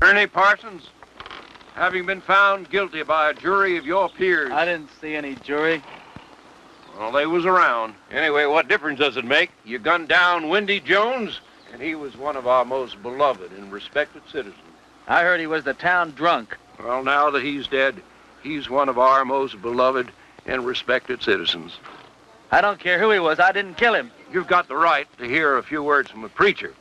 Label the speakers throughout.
Speaker 1: Ernie Parsons, having been found guilty by a jury of your peers.
Speaker 2: I didn't see any jury.
Speaker 1: Well, they was around. Anyway, what difference does it make? You gunned down Windy Jones, and he was one of our most beloved and respected citizens.
Speaker 2: I heard he was the town drunk.
Speaker 1: Well, now that he's dead, he's one of our most beloved and respected citizens.
Speaker 2: I don't care who he was. I didn't kill him.
Speaker 1: You've got the right to hear a few words from a preacher.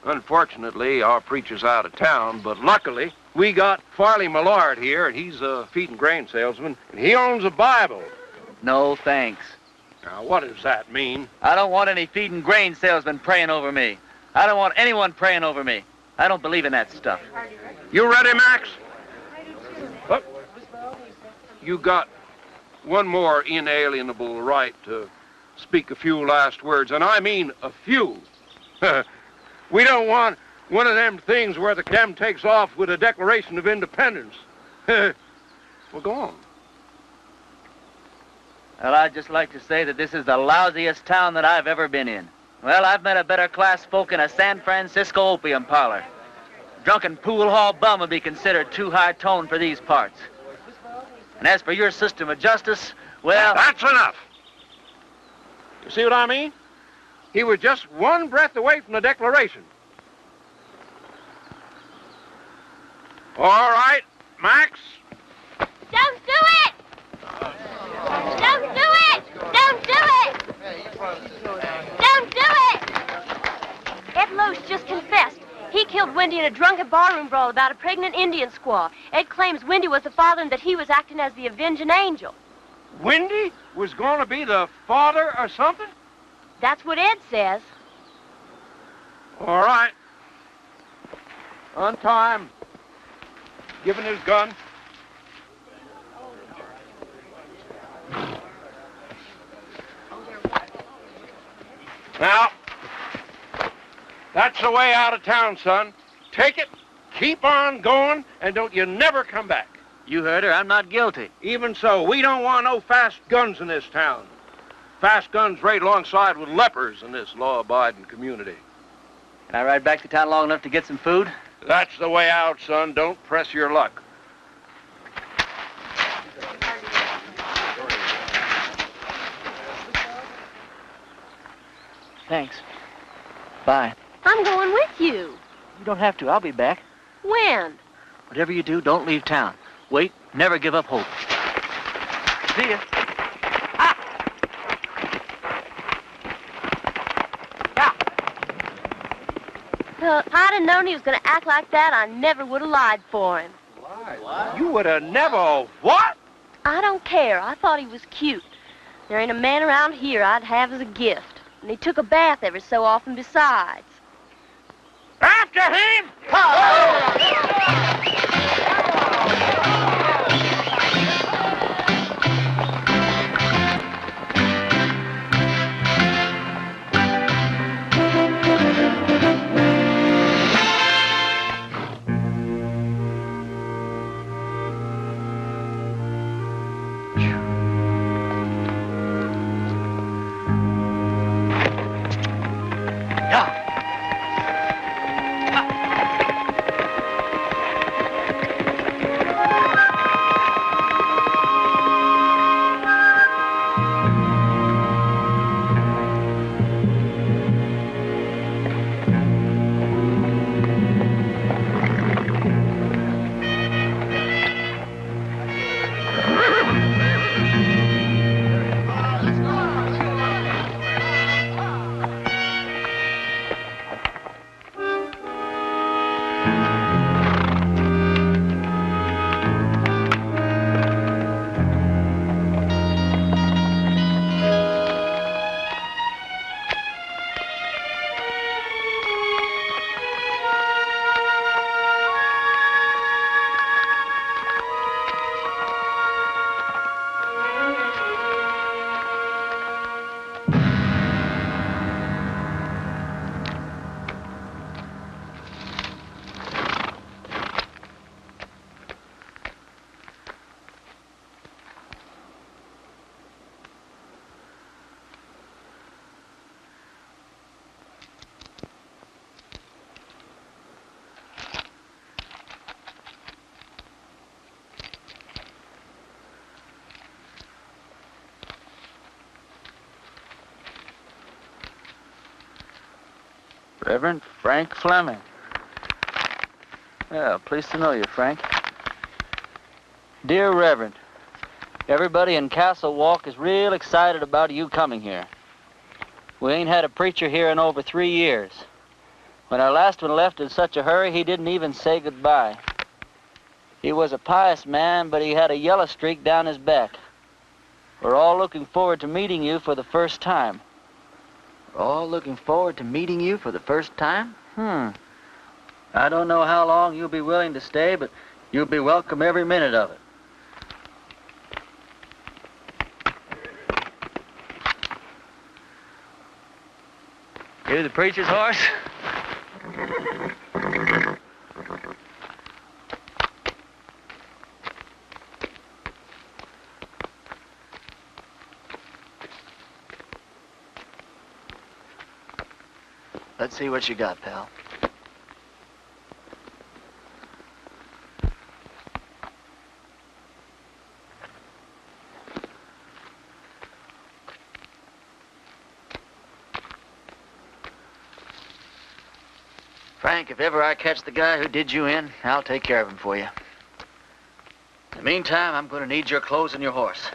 Speaker 1: Unfortunately, our preacher's out of town, but luckily, we got Farley Millard here, and he's a feed and grain salesman, and he owns a Bible.
Speaker 2: No, thanks.
Speaker 1: Now, what does that mean?
Speaker 2: I don't want any feed and grain salesman praying over me. I don't want anyone praying over me. I don't believe in that stuff.
Speaker 1: You ready, Max? Look, you got one more inalienable right to speak a few last words, and I mean a few. We don't want one of them things where the dem takes off with a Declaration of Independence. Well, go on.
Speaker 2: Well, I'd just like to say that this is the lousiest town that I've ever been in. Well, I've met a better class folk in a San Francisco opium parlor. Drunken pool hall bum would be considered too high tone for these parts. And as for your system of justice, well...
Speaker 1: That's enough. You see what I mean? He was just one breath away from the Declaration. All right, Max.
Speaker 3: Don't do it! Don't do it! Don't do it! Don't do it! Ed Loesch just confessed. He killed Wendy in a drunken barroom brawl about a pregnant Indian squaw. Ed claims Wendy was the father and that he was acting as the avenging angel.
Speaker 1: Wendy was going to be the father or something?
Speaker 3: That's what Ed says.
Speaker 1: All right. On time. Giving his gun. Now, that's the way out of town, son. Take it, keep on going, and don't you never come back.
Speaker 2: You heard her. I'm not guilty.
Speaker 1: Even so, we don't want no fast guns in this town. Fast guns right alongside with lepers in this law-abiding community.
Speaker 2: Can I ride back to town long enough to get some food?
Speaker 1: That's the way out, son. Don't press your luck.
Speaker 2: Thanks. Bye.
Speaker 3: I'm going with you.
Speaker 2: You don't have to. I'll be back.
Speaker 3: When?
Speaker 2: Whatever you do, don't leave town. Wait. Never give up hope. See ya.
Speaker 3: Well, if I'd have known he was going to act like that, I never would have lied for him.
Speaker 1: What? You would have never... What?
Speaker 3: I don't care. I thought he was cute. There ain't a man around here I'd have as a gift. And he took a bath every so often besides.
Speaker 1: After him!
Speaker 2: Reverend Frank Fleming. Well, pleased to know you, Frank. Dear Reverend, everybody in Castle Walk is real excited about you coming here. We ain't had a preacher here in over 3 years. When our last one left in such a hurry, he didn't even say goodbye. He was a pious man, but he had a yellow streak down his back. We're all looking forward to meeting you for the first time. We're all looking forward to meeting you for the first time? I don't know how long you'll be willing to stay, but you'll be welcome every minute of it. You the preacher's horse? Let's see what you got, pal. Frank, if ever I catch the guy who did you in, I'll take care of him for you. In the meantime, I'm going to need your clothes and your horse.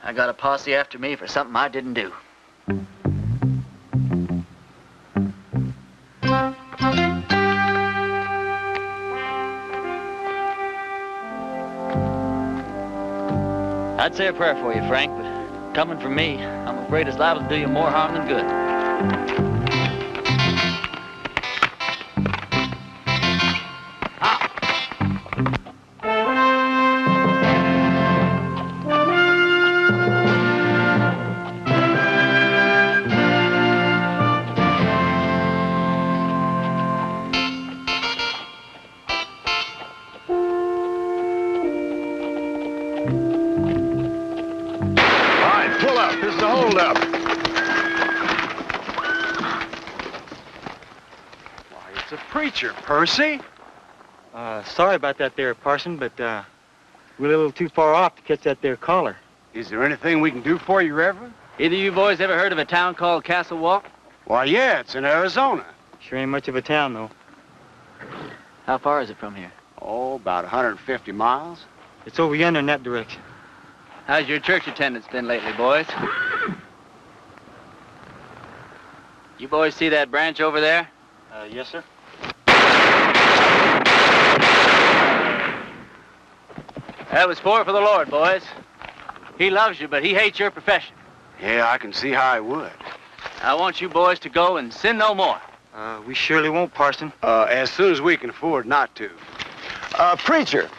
Speaker 2: I got a posse after me for something I didn't do. I'd say a prayer for you, Frank, but coming from me, I'm afraid it's liable to do you more harm than good.
Speaker 1: Percy?
Speaker 4: Sorry about that there, Parson, but we're a little too far off to catch that there caller.
Speaker 1: Is there anything we can do for you, Reverend?
Speaker 2: Either you boys ever heard of a town called Castle Walk?
Speaker 1: Why, yeah, it's in Arizona.
Speaker 4: Sure ain't much of a town, though.
Speaker 2: How far is it from here?
Speaker 1: Oh, about 150 miles.
Speaker 4: It's over yonder in that direction.
Speaker 2: How's your church attendance been lately, boys? You boys see that branch over there?
Speaker 4: Yes, sir.
Speaker 2: That was for the Lord, boys. He loves you, but he hates your profession.
Speaker 1: Yeah, I can see how I would.
Speaker 2: I want you boys to go and sin no more.
Speaker 4: We surely won't, Parson.
Speaker 1: As soon as we can afford not to.
Speaker 5: Preacher,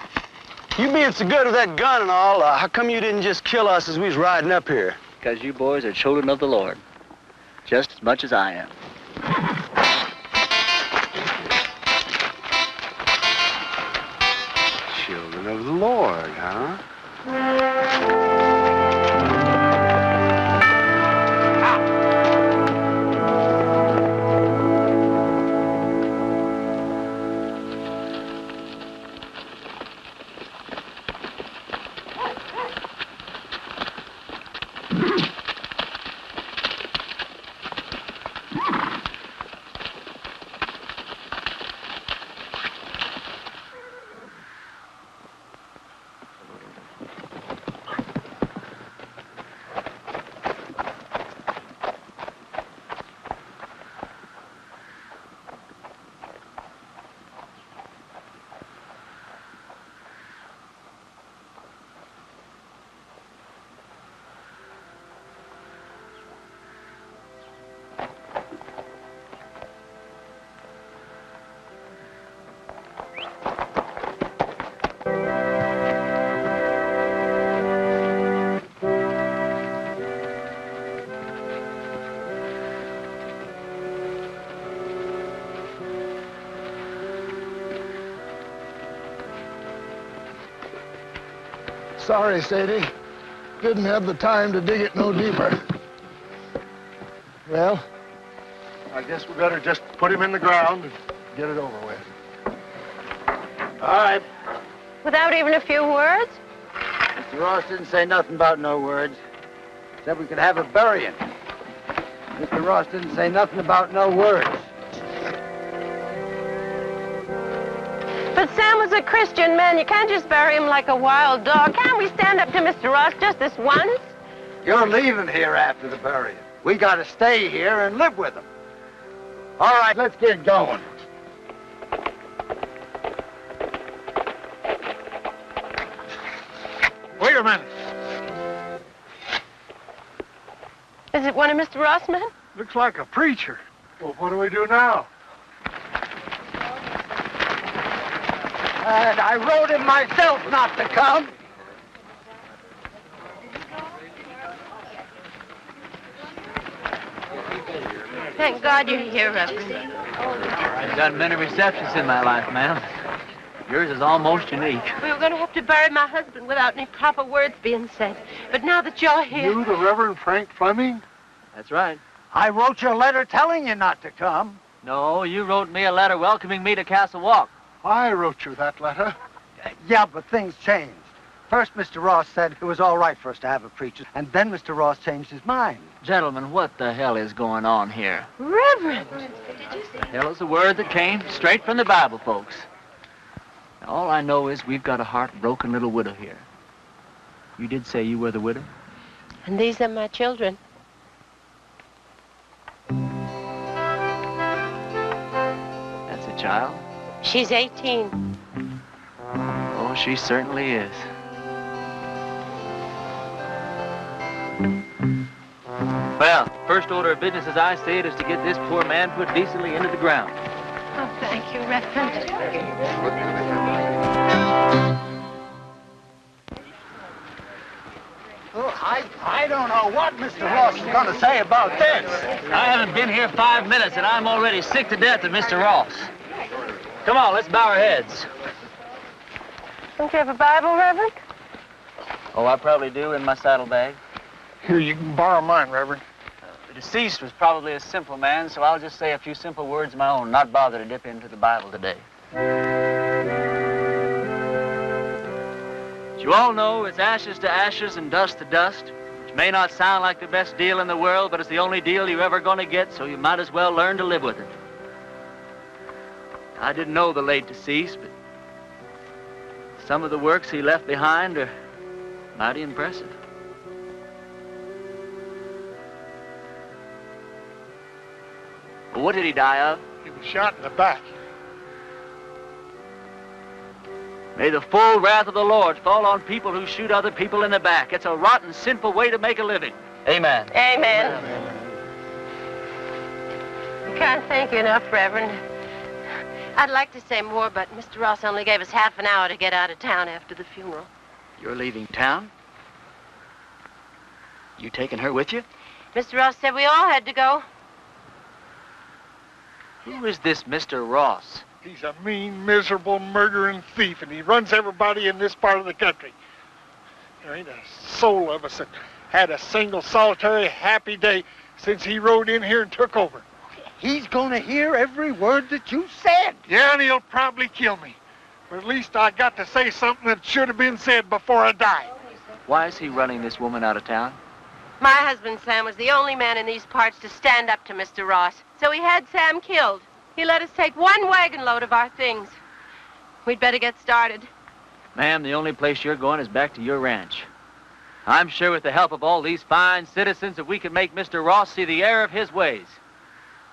Speaker 5: you being so good with that gun and all, how come you didn't just kill us as we was riding up here?
Speaker 2: Because you boys are children of the Lord, just as much as I am.
Speaker 1: Children of the Lord, huh?
Speaker 6: Sorry, Sadie. Didn't have the time to dig it no deeper. Well, I guess we better just put him in the ground and get it over with.
Speaker 5: All right.
Speaker 3: Without even a few words?
Speaker 5: Mr. Ross didn't say nothing about no words. Said we could have a burying.
Speaker 7: Mr. Ross didn't say nothing about no words.
Speaker 8: But Sam was a Christian man. You can't just bury him like a wild dog. Can't we stand up to Mr. Ross just this once?
Speaker 7: You're leaving here after the burial. We gotta stay here and live with him. All right, let's get going.
Speaker 6: Wait a minute.
Speaker 8: Is it one of Mr. Ross' men?
Speaker 6: Looks like a preacher. Well, what do we do now?
Speaker 7: And I wrote him myself not to come.
Speaker 8: Thank God you're here, Reverend.
Speaker 2: I've done many receptions in my life, ma'am. Yours is almost unique.
Speaker 8: We were going to have to bury my husband without any proper words being said. But now that you're here...
Speaker 6: You, the Reverend Frank Fleming?
Speaker 2: That's right.
Speaker 7: I wrote you a letter telling you not to come.
Speaker 2: No, you wrote me a letter welcoming me to Castle Walk.
Speaker 6: I wrote you that letter.
Speaker 7: Yeah, but things changed. First, Mr. Ross said it was all right for us to have a preacher, and then Mr. Ross changed his mind.
Speaker 2: Gentlemen, what the hell is going on here?
Speaker 8: Reverend!
Speaker 2: The hell is a word that came straight from the Bible, folks. Now, all I know is we've got a heartbroken little widow here. You did say you were the widow?
Speaker 8: And these are my children.
Speaker 2: That's a child?
Speaker 8: She's 18.
Speaker 2: Oh, she certainly is. Well, first order of business as I see it is to get this poor man put decently into the ground.
Speaker 8: Oh, thank you, Reverend.
Speaker 7: Oh, I don't know what Mr. Ross is going to say about this.
Speaker 2: I haven't been here 5 minutes, and I'm already sick to death of Mr. Ross. Come on, let's bow our heads.
Speaker 8: Don't you have a Bible, Reverend?
Speaker 2: Oh, I probably do in my saddlebag.
Speaker 6: Here, you can borrow mine, Reverend.
Speaker 2: The deceased was probably a simple man, so I'll just say a few simple words of my own, not bother to dip into the Bible today. As you all know, it's ashes to ashes and dust to dust, which may not sound like the best deal in the world, but it's the only deal you're ever going to get, so you might as well learn to live with it. I didn't know the late deceased, but some of the works he left behind are mighty impressive. Well, what did he die of?
Speaker 6: He was shot in the back.
Speaker 2: May the full wrath of the Lord fall on people who shoot other people in the back. It's a rotten, sinful way to make a living. Amen.
Speaker 8: Amen. I can't thank you enough, Reverend. I'd like to say more, but Mr. Ross only gave us half an hour to get out of town after the funeral.
Speaker 2: You're leaving town? You taking her with you?
Speaker 8: Mr. Ross said we all had to go.
Speaker 2: Who is this Mr. Ross?
Speaker 6: He's a mean, miserable, murdering thief, and he runs everybody in this part of the country. There ain't a soul of us that had a single, solitary, happy day since he rode in here and took over.
Speaker 7: He's going to hear every word that you said.
Speaker 6: Yeah, and he'll probably kill me. But at least I got to say something that should have been said before I died.
Speaker 2: Why is he running this woman out of town?
Speaker 8: My husband, Sam, was the only man in these parts to stand up to Mr. Ross. So he had Sam killed. He let us take one wagon load of our things. We'd better get started.
Speaker 2: Ma'am, the only place you're going is back to your ranch. I'm sure with the help of all these fine citizens that we can make Mr. Ross see the error of his ways.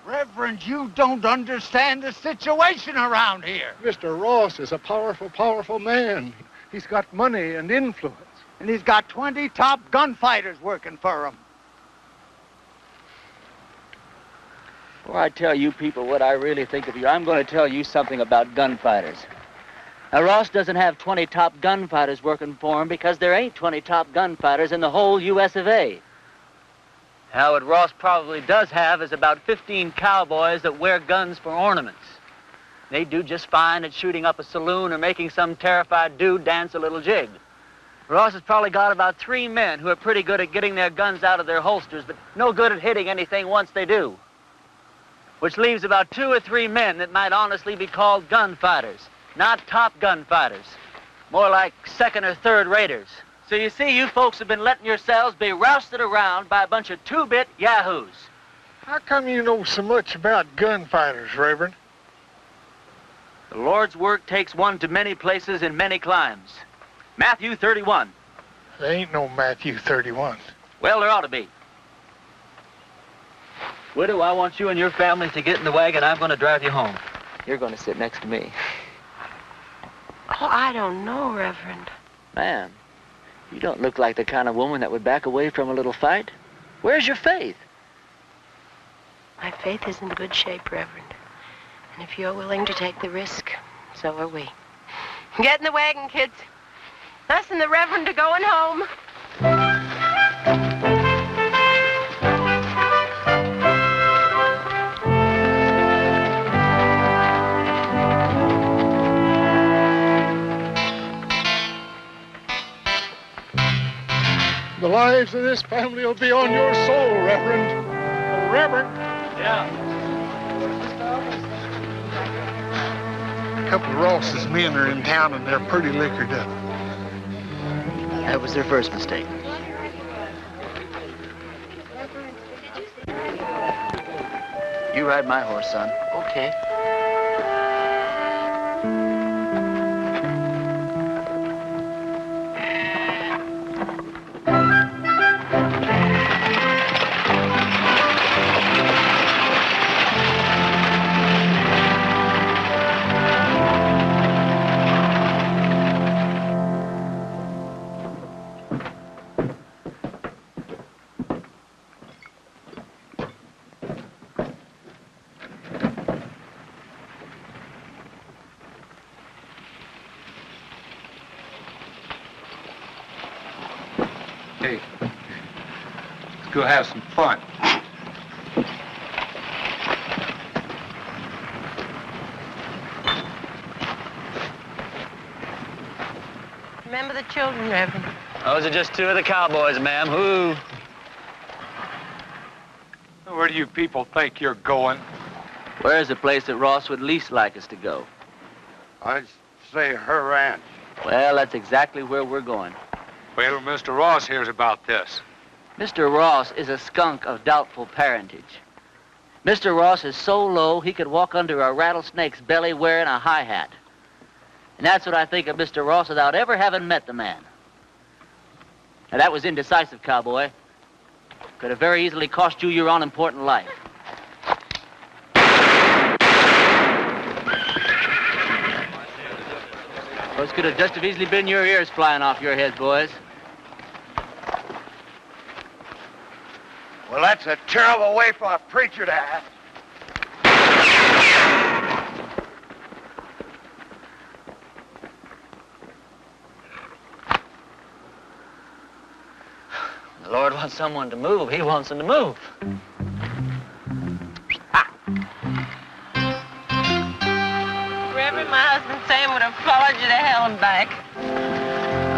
Speaker 7: Reverend, you don't understand the situation around here.
Speaker 6: Mr. Ross is a powerful, powerful man. He's got money and influence.
Speaker 7: And he's got 20 top gunfighters working for him.
Speaker 2: Before I tell you people what I really think of you, I'm going to tell you something about gunfighters. Now, Ross doesn't have 20 top gunfighters working for him because there ain't 20 top gunfighters in the whole U.S. of A. Now, what Ross probably does have is about 15 cowboys that wear guns for ornaments. They do just fine at shooting up a saloon or making some terrified dude dance a little jig. Ross has probably got about 3 men who are pretty good at getting their guns out of their holsters, but no good at hitting anything once they do. Which leaves about 2 or 3 men that might honestly be called gunfighters. Not top gunfighters. More like second or third raters. So you see, you folks have been letting yourselves be rousted around by a bunch of two-bit yahoos.
Speaker 6: How come you know so much about gunfighters, Reverend?
Speaker 2: The Lord's work takes one to many places in many climes. Matthew 31.
Speaker 6: There ain't no Matthew 31.
Speaker 2: Well, there ought to be. Widow, I want you and your family to get in the wagon. I'm going to drive you home. You're going to sit next to me.
Speaker 8: Oh, I don't know, Reverend.
Speaker 2: Ma'am, you don't look like the kind of woman that would back away from a little fight. Where's your faith?
Speaker 8: My faith is in good shape, Reverend. And if you're willing to take the risk, so are we. Get in the wagon, kids. Us and the Reverend are going home.
Speaker 6: The lives of this family will be on your soul, Reverend. Reverend.
Speaker 2: Yeah.
Speaker 6: A couple of Ross's men are in town and they're pretty liquored up.
Speaker 2: That was their first mistake. You ride my horse, son. Okay.
Speaker 1: Hey, let's go have some fun.
Speaker 8: Remember the children, Reverend.
Speaker 2: Those are just two of the cowboys, ma'am. Who?
Speaker 1: Where do you people think you're going?
Speaker 2: Where's the place that Ross would least like us to go?
Speaker 7: I'd say her ranch.
Speaker 2: Well, that's exactly where we're going.
Speaker 1: Wait till Mr. Ross hears about this.
Speaker 2: Mr. Ross is a skunk of doubtful parentage. Mr. Ross is so low he could walk under a rattlesnake's belly wearing a high hat. And that's what I think of Mr. Ross without ever having met the man. Now, that was indecisive, cowboy. Could have very easily cost you your unimportant life. Those could have just as easily been your ears flying off your heads, boys.
Speaker 7: Well, that's a terrible way for a preacher to act.
Speaker 2: The Lord wants someone to move. He wants them to move.
Speaker 8: Reverend, my husband Sam would have followed you to hell and back.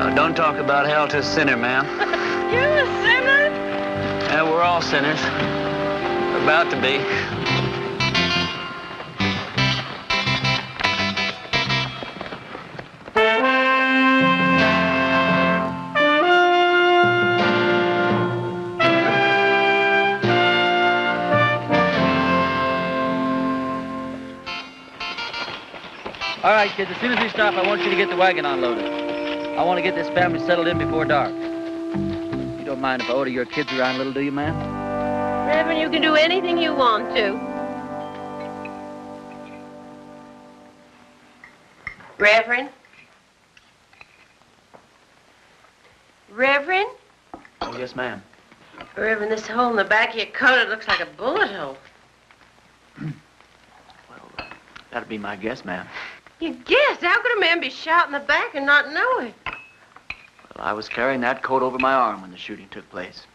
Speaker 2: Oh, don't talk about hell to a sinner, ma'am.
Speaker 8: You're a sinner?
Speaker 2: Yeah, we're all sinners. We're about to be. All right, kids, as soon as we stop, I want you to get the wagon unloaded. I want to get this family settled in before dark. You don't mind if I order your kids around a little, do you, ma'am?
Speaker 8: Reverend, you can do anything you want to. Reverend? Reverend?
Speaker 2: Oh, yes, ma'am.
Speaker 8: Reverend, this hole in the back of your coat, it looks like a bullet hole.
Speaker 2: Well, that'd be my guess, ma'am.
Speaker 8: You guess? How could a man be shot in the back and not know it?
Speaker 2: Well, I was carrying that coat over my arm when the shooting took place.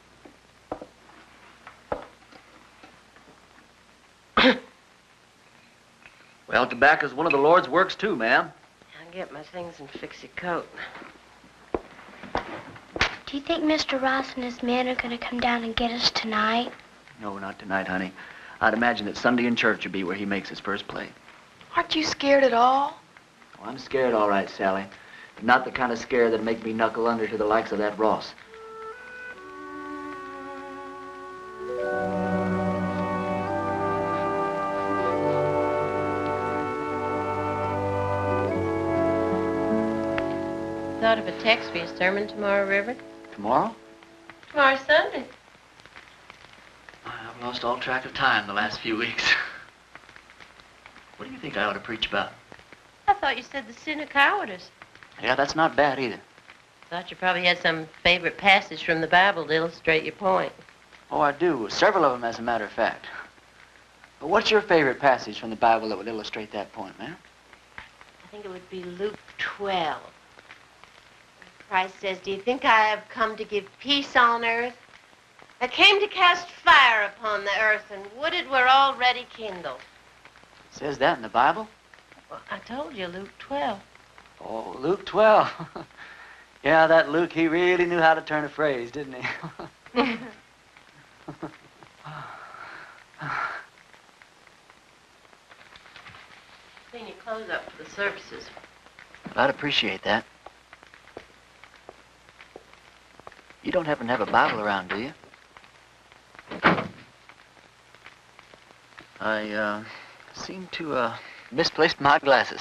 Speaker 2: Well, tobacco's one of the Lord's works, too, ma'am.
Speaker 8: I'll get my things and fix your coat.
Speaker 3: Do you think Mr. Ross and his men are going to come down and get us tonight?
Speaker 2: No, not tonight, honey. I'd imagine that Sunday in church would be where he makes his first play.
Speaker 9: Aren't you scared at all?
Speaker 2: Oh, I'm scared, all right, Sally. But not the kind of scare that'd make me knuckle under to the likes of that Ross.
Speaker 8: thought of a text for your sermon tomorrow, Reverend?
Speaker 2: Tomorrow?
Speaker 8: Tomorrow's Sunday.
Speaker 2: I've lost all track of time the last few weeks. What do you think I ought to preach about?
Speaker 8: I thought you said the sin of cowardice.
Speaker 2: Yeah, that's not bad either.
Speaker 8: Thought you probably had some favorite passage from the Bible to illustrate your point.
Speaker 2: Oh, I do. Several of them, as a matter of fact. But what's your favorite passage from the Bible that would illustrate that point, ma'am?
Speaker 8: I think it would be Luke 12. Christ says, "Do you think I have come to give peace on earth? I came to cast fire upon the earth, and wooded were already kindled."
Speaker 2: It says that in the Bible?
Speaker 8: Well, I told you, Luke 12.
Speaker 2: Oh, Luke 12. Yeah, that Luke, he really knew how to turn a phrase, didn't he?
Speaker 8: Clean your clothes up for the services.
Speaker 2: I'd appreciate that. You don't happen to have a Bible around, do you? I seem to misplaced my glasses.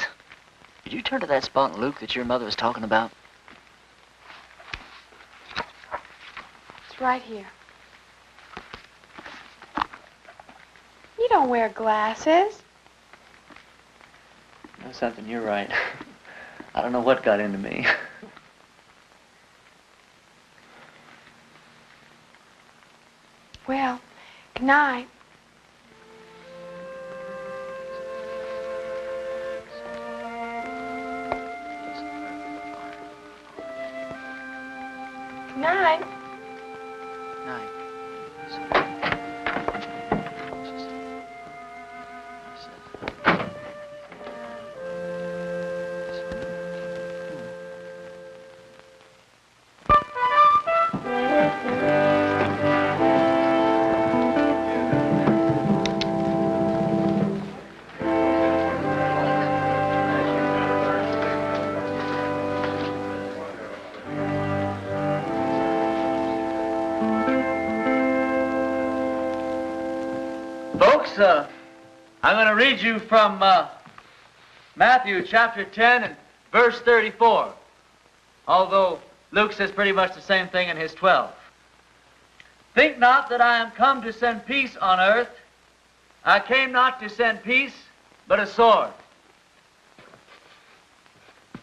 Speaker 2: Did you turn to that spot in Luke that your mother was talking about?
Speaker 9: It's right here. You don't wear glasses.
Speaker 2: You know something, you're right. I don't know what got into me.
Speaker 9: Well, good night. Good night.
Speaker 2: Night. Folks, I'm going to read you from Matthew chapter 10 and verse 34, although Luke says pretty much the same thing in his 12. "Think not that I am come to send peace on earth. I came not to send peace, but a sword."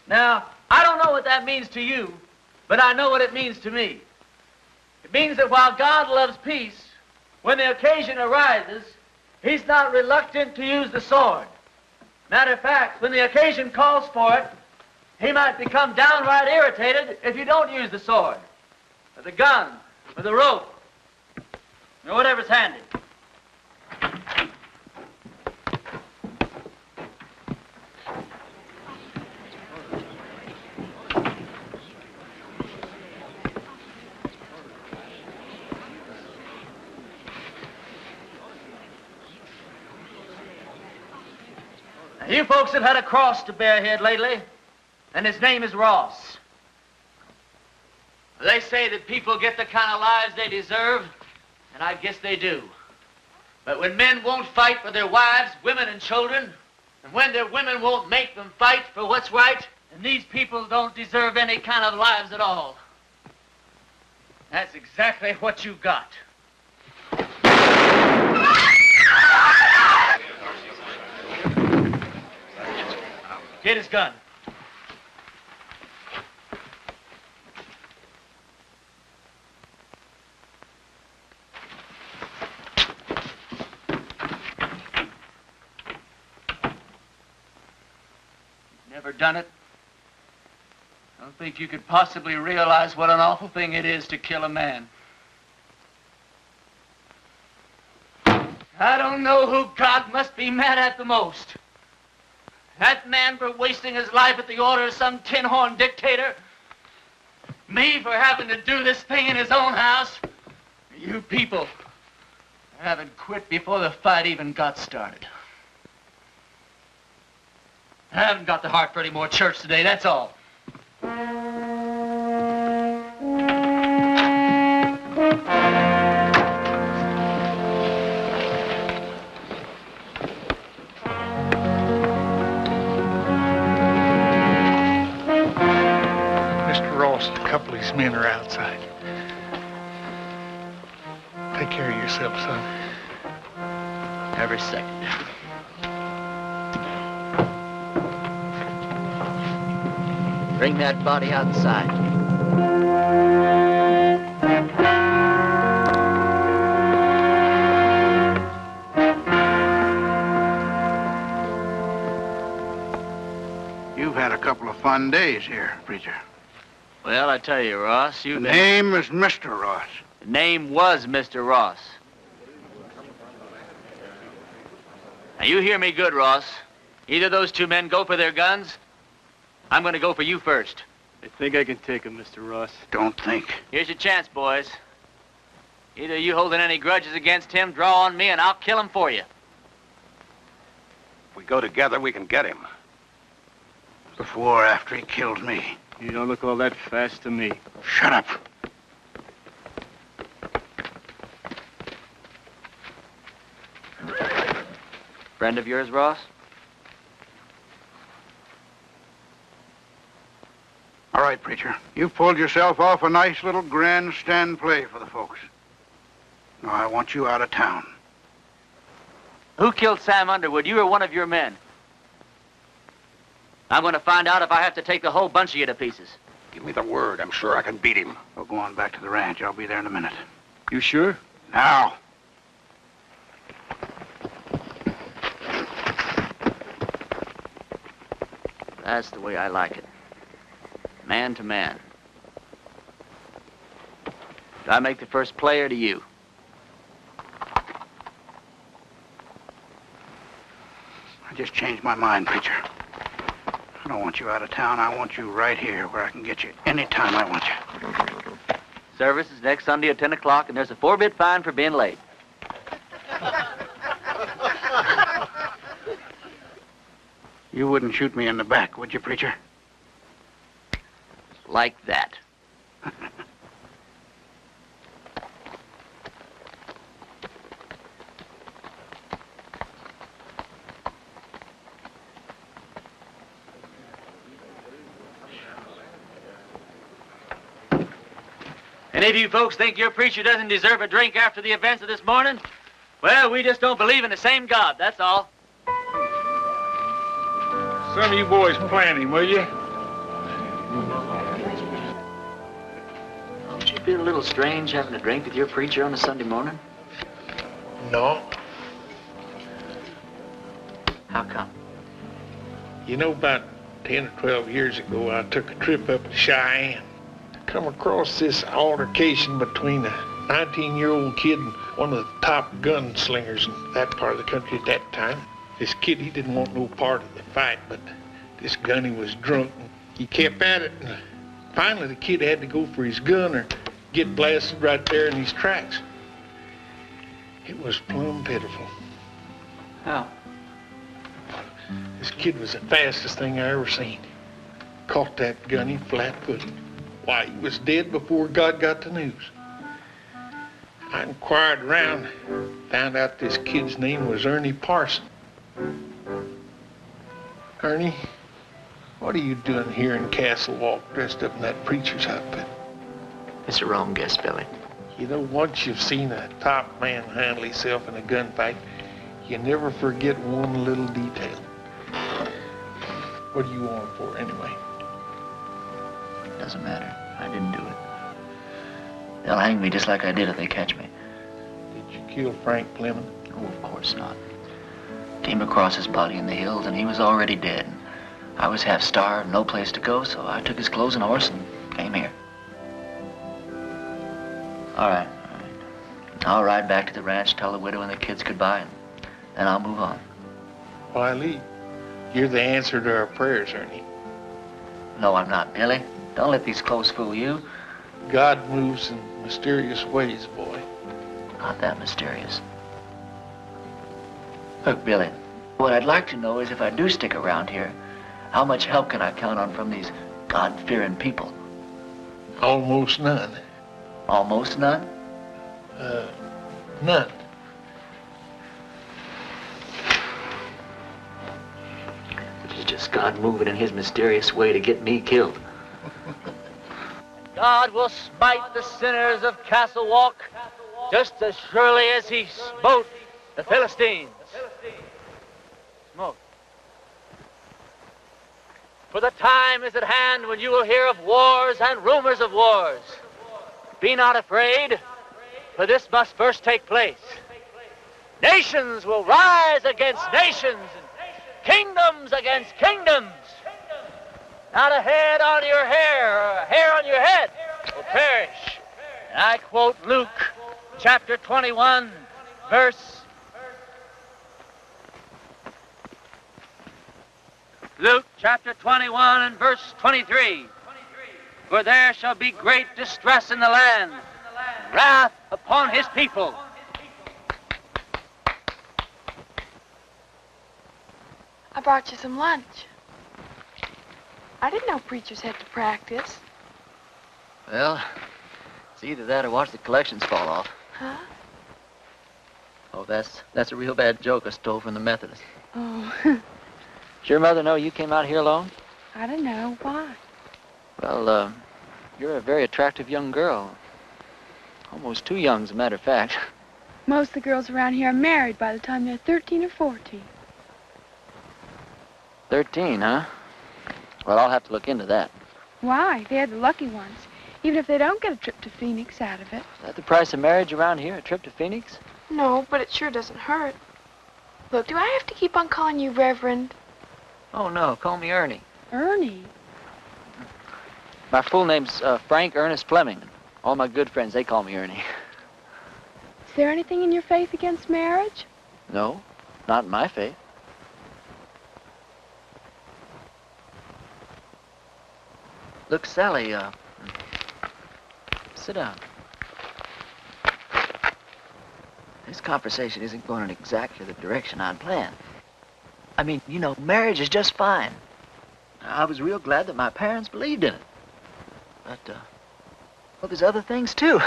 Speaker 2: Now, I don't know what that means to you, but I know what it means to me. It means that while God loves peace, when the occasion arises, He's not reluctant to use the sword. Matter of fact, when the occasion calls for it, He might become downright irritated if you don't use the sword, or the gun, or the rope, or whatever's handy. You folks have had a cross to bear here lately, and his name is Ross. They say that people get the kind of lives they deserve, and I guess they do. But when men won't fight for their wives, women, and children, and when their women won't make them fight for what's right, then these people don't deserve any kind of lives at all. That's exactly what you got. Get his gun. Never done it? I don't think you could possibly realize what an awful thing it is to kill a man. I don't know who God must be mad at the most. That man for wasting his life at the order of some tin-horn dictator. Me for having to do this thing in his own house. You people haven't quit before the fight even got started. I haven't got the heart for any more church today, that's all.
Speaker 6: These men are outside. Take care of yourself, son.
Speaker 2: Every second. Bring that body outside.
Speaker 7: You've had a couple of fun days here, preacher.
Speaker 2: Well, I tell you, Ross,
Speaker 7: The name is Mr. Ross.
Speaker 2: The name was Mr. Ross. Now, you hear me good, Ross. Either those two men go for their guns. I'm going to go for you first.
Speaker 4: I think I can take him, Mr. Ross.
Speaker 7: Don't think.
Speaker 2: Here's your chance, boys. Either you holding any grudges against him, draw on me, and I'll kill him for you.
Speaker 5: If we go together, we can get him.
Speaker 7: Before or after he kills me.
Speaker 4: You don't look all that fast to me.
Speaker 7: Shut up.
Speaker 2: Friend of yours, Ross?
Speaker 7: All right, preacher. You've pulled yourself off a nice little grandstand play for the folks. Now, I want you out of town.
Speaker 2: Who killed Sam Underwood, you or one of your men? I'm going to find out if I have to take the whole bunch of you to pieces.
Speaker 5: Give me the word. I'm sure I can beat him.
Speaker 7: We'll go on back to the ranch. I'll be there in a minute.
Speaker 4: You sure?
Speaker 7: Now.
Speaker 2: That's the way I like it. Man to man. Do I make the first play or do you?
Speaker 7: I just changed my mind, preacher. I don't want you out of town. I want you right here where I can get you anytime I want you.
Speaker 2: Service is next Sunday at 10 o'clock, and there's a 4-bit fine for being late.
Speaker 7: You wouldn't shoot me in the back, would you, preacher?
Speaker 2: Like that. Any of you folks think your preacher doesn't deserve a drink after the events of this morning? Well, we just don't believe in the same God, that's all.
Speaker 6: Some of you boys plan him, will you?
Speaker 2: Don't you feel a little strange having a drink with your preacher on a Sunday morning?
Speaker 6: No.
Speaker 2: How come?
Speaker 6: You know, about 10 or 12 years ago, I took a trip up to Cheyenne. Come across this altercation between a 19-year-old kid and one of the top gunslingers in that part of the country at that time. This kid, he didn't want no part of the fight, but this gunny was drunk. And he kept at it, and finally the kid had to go for his gun or get blasted right there in his tracks. It was plumb pitiful.
Speaker 2: How?
Speaker 6: This kid was the fastest thing I ever seen. Caught that gunny flat-footed. Why, he was dead before God got the news. I inquired around, found out this kid's name was Ernie Parson. Ernie, what are you doing here in Castle Walk dressed up in that preacher's outfit?
Speaker 2: It's a wrong guess, Billy.
Speaker 6: You know, once you've seen a top man handle himself in a gunfight, you never forget one little detail. What do you want for, anyway?
Speaker 2: Doesn't matter. I didn't do it. They'll hang me just like I did if they catch me.
Speaker 6: Did you kill Frank Fleming?
Speaker 2: Oh, of course not. Came across his body in the hills, and he was already dead. I was half starved, no place to go, so I took his clothes and horse and came here. All right. I'll ride back to the ranch, tell the widow and the kids goodbye, and then I'll move on.
Speaker 6: Why, Lee, you're the answer to our prayers, Ernie.
Speaker 2: No, I'm not, Billy. Don't let these clothes fool you.
Speaker 6: God moves in mysterious ways, boy.
Speaker 2: Not that mysterious. Look, Billy, what I'd like to know is if I do stick around here, how much help can I count on from these God-fearing people?
Speaker 6: Almost none.
Speaker 2: Almost none?
Speaker 6: None.
Speaker 2: Which is just God moving in his mysterious way to get me killed. God will smite the sinners of Castle Walk just as surely as he smote the Philistines. Smote. For the time is at hand when you will hear of wars and rumors of wars. Be not afraid, for this must first take place. Nations will rise against nations, and kingdoms against kingdoms. Not a head on your hair, or a hair on your head will perish. And I quote Luke chapter 21, Luke chapter 21 and verse 23. For there shall be great distress in the land, wrath upon his people.
Speaker 9: I brought you some lunch. I didn't know preachers had to practice.
Speaker 2: Well, it's either that or watch the collections fall off.
Speaker 9: Huh?
Speaker 2: Oh, that's a real bad joke I stole from the Methodists.
Speaker 9: Oh,
Speaker 2: Does your mother know you came out here alone?
Speaker 9: I don't know. Why?
Speaker 2: Well, you're a very attractive young girl. Almost too young, as a matter of fact.
Speaker 9: Most of the girls around here are married by the time they're 13 or 14.
Speaker 2: 13, huh? Well, I'll have to look into that.
Speaker 9: Why? They're the lucky ones. Even if they don't get a trip to Phoenix out of it.
Speaker 2: Is that the price of marriage around here, a trip to Phoenix?
Speaker 9: No, but it sure doesn't hurt. Look, do I have to keep on calling you Reverend?
Speaker 2: Oh, no. Call me Ernie.
Speaker 9: Ernie?
Speaker 2: My full name's Frank Ernest Fleming. All my good friends, they call me Ernie.
Speaker 9: Is there anything in your faith against marriage?
Speaker 2: No, not in my faith. Look, Sally, sit down. This conversation isn't going in exactly the direction I'd planned. I mean, you know, marriage is just fine. I was real glad that my parents believed in it. But, well, there's other things, too.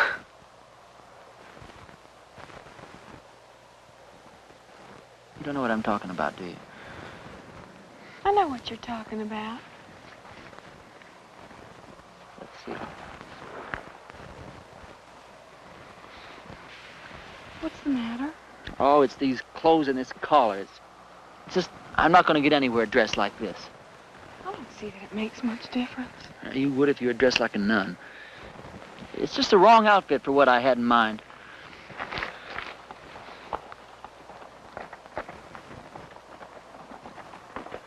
Speaker 2: You don't know what I'm talking about, do you?
Speaker 9: I know what you're talking about.
Speaker 2: Let's see.
Speaker 9: What's the matter?
Speaker 2: Oh, it's these clothes and this collar. It's just, I'm not going to get anywhere dressed like this.
Speaker 9: I don't see that it makes much difference.
Speaker 2: You would if you were dressed like a nun. It's just the wrong outfit for what I had in mind.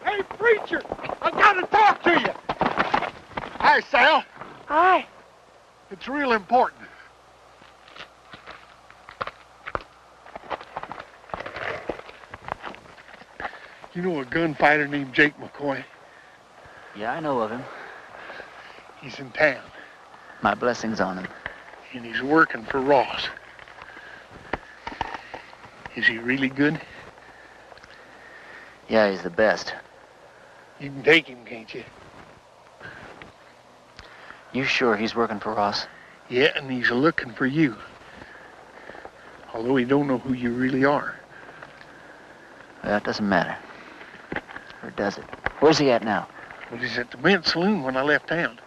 Speaker 6: Hey, preacher, I gotta talk to you. Hi, Sal.
Speaker 9: Hi.
Speaker 6: It's real important. You know a gunfighter named Jake McCoy?
Speaker 2: Yeah, I know of him.
Speaker 6: He's in town,
Speaker 2: My blessings on him.
Speaker 6: and he's working for Ross. Is he really good?
Speaker 2: Yeah, he's the best.
Speaker 6: You can take him, can't you?
Speaker 2: You sure he's working for Ross?
Speaker 6: Yeah, and he's looking for you. Although he don't know who you really are.
Speaker 2: Well, that doesn't matter. Or does it? Where's he at now?
Speaker 6: Well, he's at the men's saloon when I left town.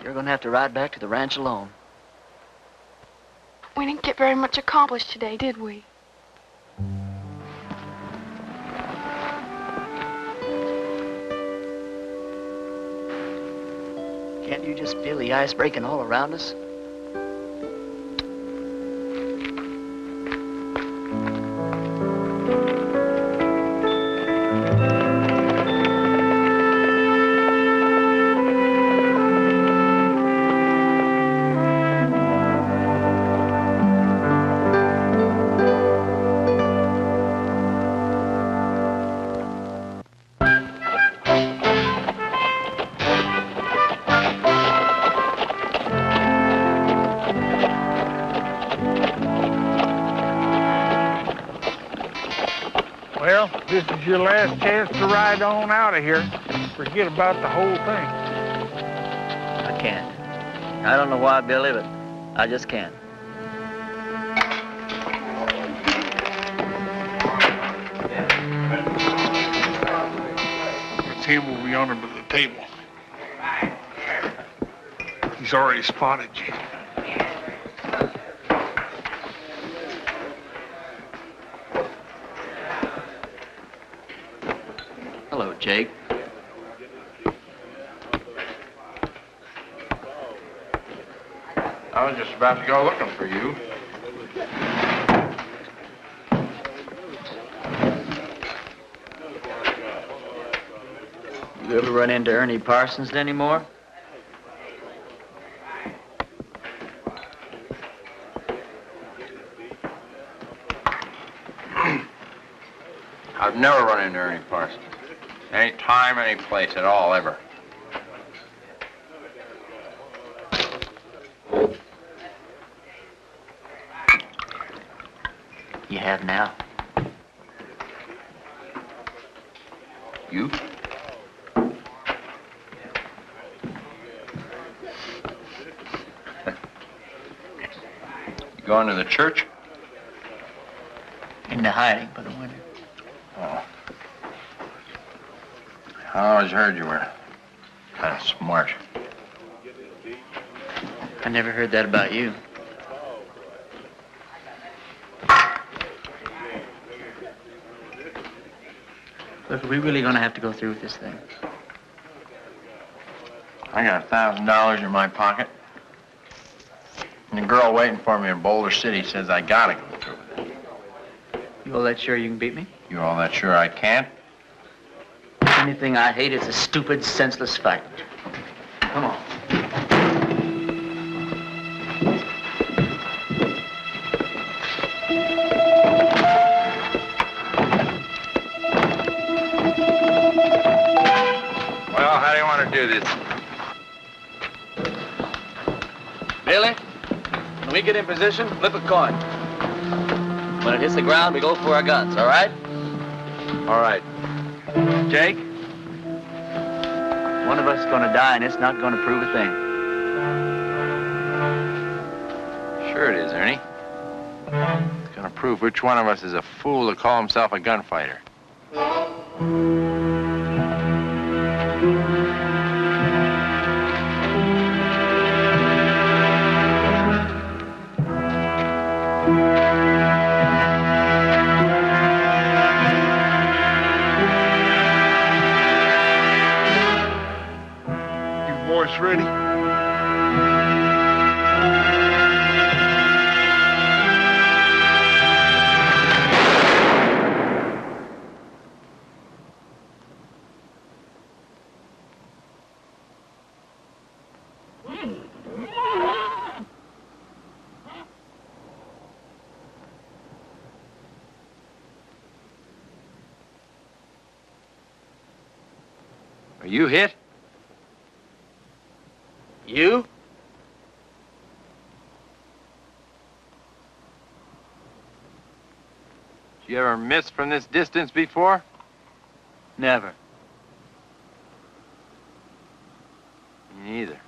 Speaker 2: You're going to have to ride back to the ranch alone.
Speaker 9: We didn't get very much accomplished today, did we?
Speaker 2: Can't you just feel the ice breaking all around us?
Speaker 6: Well, this is your last chance to ride on out of here. Forget about the whole thing.
Speaker 2: I can't. I don't know why, Billy, but I just can't.
Speaker 6: Tim will be on him at the table. He's already spotted you.
Speaker 2: Hello, Jake.
Speaker 10: I was just about to go looking for you.
Speaker 2: You ever run into Ernie Parsons anymore?
Speaker 10: I've never run into Ernie Parsons. Any time, any place at all, ever.
Speaker 2: You have now.
Speaker 10: You? You going to the church?
Speaker 2: Into hiding for the winter.
Speaker 10: Oh. I always heard you were kind of smart.
Speaker 2: I never heard that about you. Look, are we really gonna have to go through with this thing?
Speaker 10: I got $1,000 in my pocket. And the girl waiting for me in Boulder City says I gotta go through with it.
Speaker 2: You all that sure you can beat me?
Speaker 10: You all that sure I can't?
Speaker 2: Anything I hate is a stupid, senseless fight. Come on.
Speaker 10: Well, how do you want to do this?
Speaker 2: Billy, when we get in position, flip a coin. When it hits the ground, we go for our guns, all right?
Speaker 10: All right.
Speaker 2: Jake? One of us is gonna die, and it's not gonna prove a thing.
Speaker 10: Sure it is, Ernie. It's gonna prove which one of us is a fool to call himself a gunfighter.
Speaker 6: Boys ready?
Speaker 10: Are you hit?
Speaker 2: You?
Speaker 10: Did you ever miss from this distance before?
Speaker 2: Never.
Speaker 10: Me neither.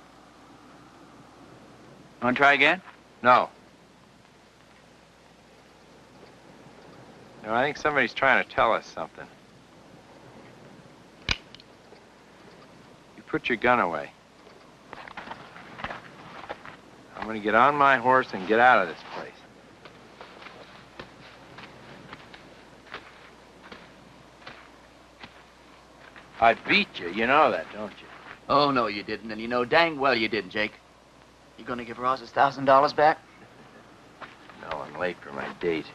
Speaker 2: Want to try again?
Speaker 10: No. No, I think somebody's trying to tell us something. You put your gun away. I'm gonna get on my horse and get out of this place. I beat you, you know that, don't you?
Speaker 2: Oh, no, you didn't, and you know dang well you didn't, Jake. You gonna give Ross his $1,000 back?
Speaker 10: No, I'm late for my date.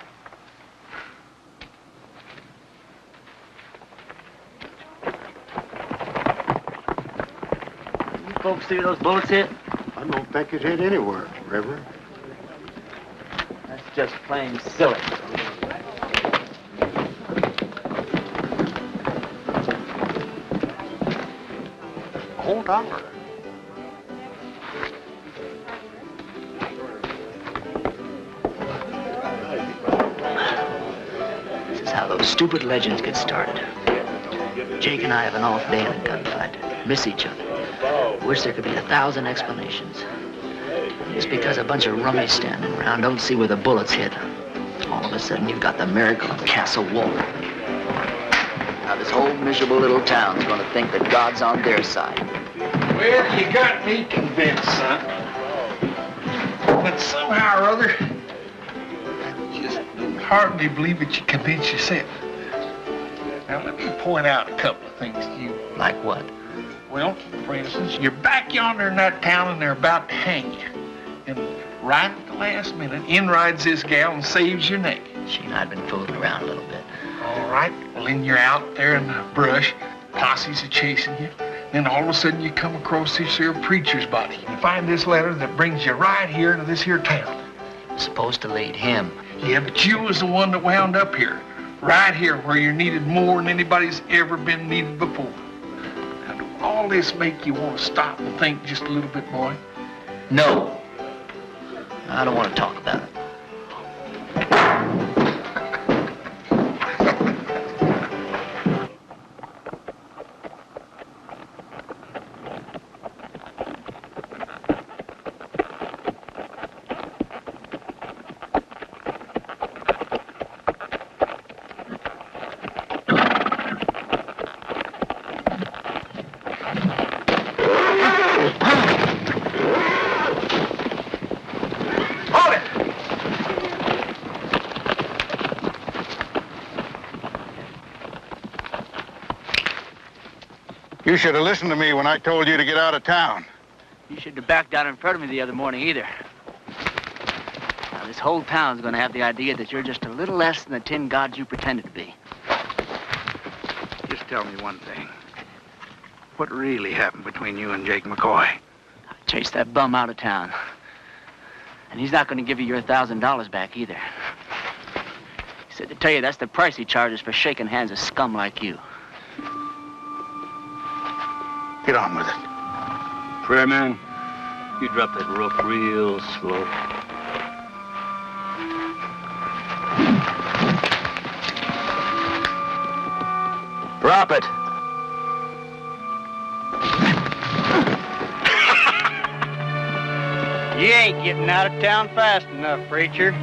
Speaker 2: You folks see those bullets hit?
Speaker 7: I don't think it hit anywhere, Reverend.
Speaker 2: That's just plain silly.
Speaker 7: Hold on.
Speaker 2: This is how those stupid legends get started. Jake and I have an off day in a gunfight. Miss each other. Wish there could be 1,000 explanations. Just because a bunch of rummies standing around don't see where the bullets hit. All of a sudden, you've got the miracle of Castle Walker. Now this whole miserable little town's gonna think that God's on their side.
Speaker 6: Well, you got me convinced, son. But somehow or other, I just don't hardly believe that you convinced yourself. Now, let me point out a couple of things to you.
Speaker 2: Like what?
Speaker 6: Well, for instance, you're back yonder in that town and they're about to hang you. And right at the last minute, in rides this gal and saves your neck.
Speaker 2: She and I'd been fooling around a little bit.
Speaker 6: All right, well, then you're out there in the brush. Posses are chasing you. Then all of a sudden you come across this here preacher's body. You find this letter that brings you right here to this here town.
Speaker 2: Supposed to lead him.
Speaker 6: Yeah, but you was the one that wound up here. Right here where you're needed more than anybody's ever been needed before. Now, do all this make you want to stop and think just a little bit, boy?
Speaker 2: No. I don't want to talk about it.
Speaker 7: You should have listened to me when I told you to get out of town.
Speaker 2: You shouldn't have backed down in front of me the other morning either. Now, this whole town's gonna have the idea that you're just a little less than the tin god you pretended to be.
Speaker 7: Just tell me one thing. What really happened between you and Jake McCoy?
Speaker 2: I chased that bum out of town. And he's not gonna give you your $1,000 back either. He said to tell you that's the price he charges for shaking hands with scum like you.
Speaker 7: Get on with it.
Speaker 5: Prayer man, you drop that rope real slow. Drop it.
Speaker 4: You ain't getting out of town fast enough, preacher.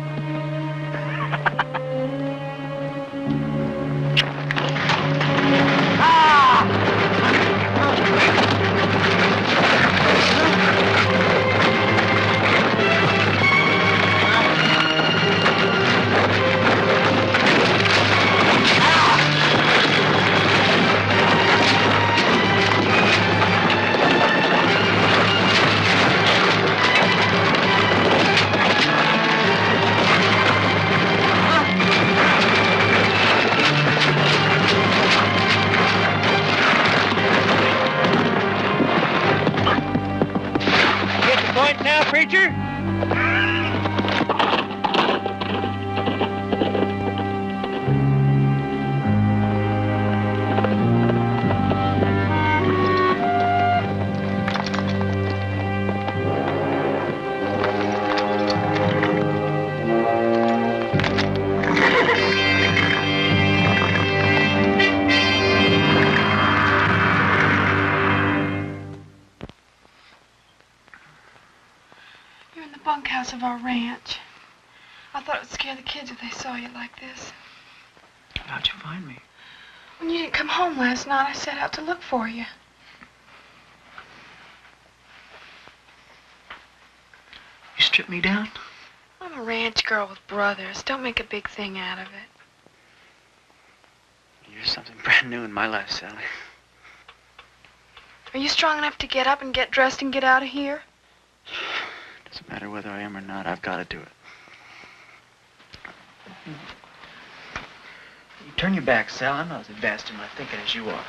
Speaker 4: Preacher?
Speaker 9: Of our ranch. I thought it would scare the kids if they saw you like this.
Speaker 2: How'd you find me?
Speaker 9: When you didn't come home last night, I set out to look for you.
Speaker 2: You stripped me down?
Speaker 9: I'm a ranch girl with brothers. Don't make a big thing out of it.
Speaker 2: You're something brand new in my life, Sally.
Speaker 9: Are you strong enough to get up and get dressed and get out of here?
Speaker 2: Doesn't matter whether I am or not, I've got to do it. You turn your back, Sal. I'm not as advanced in my thinking as you are.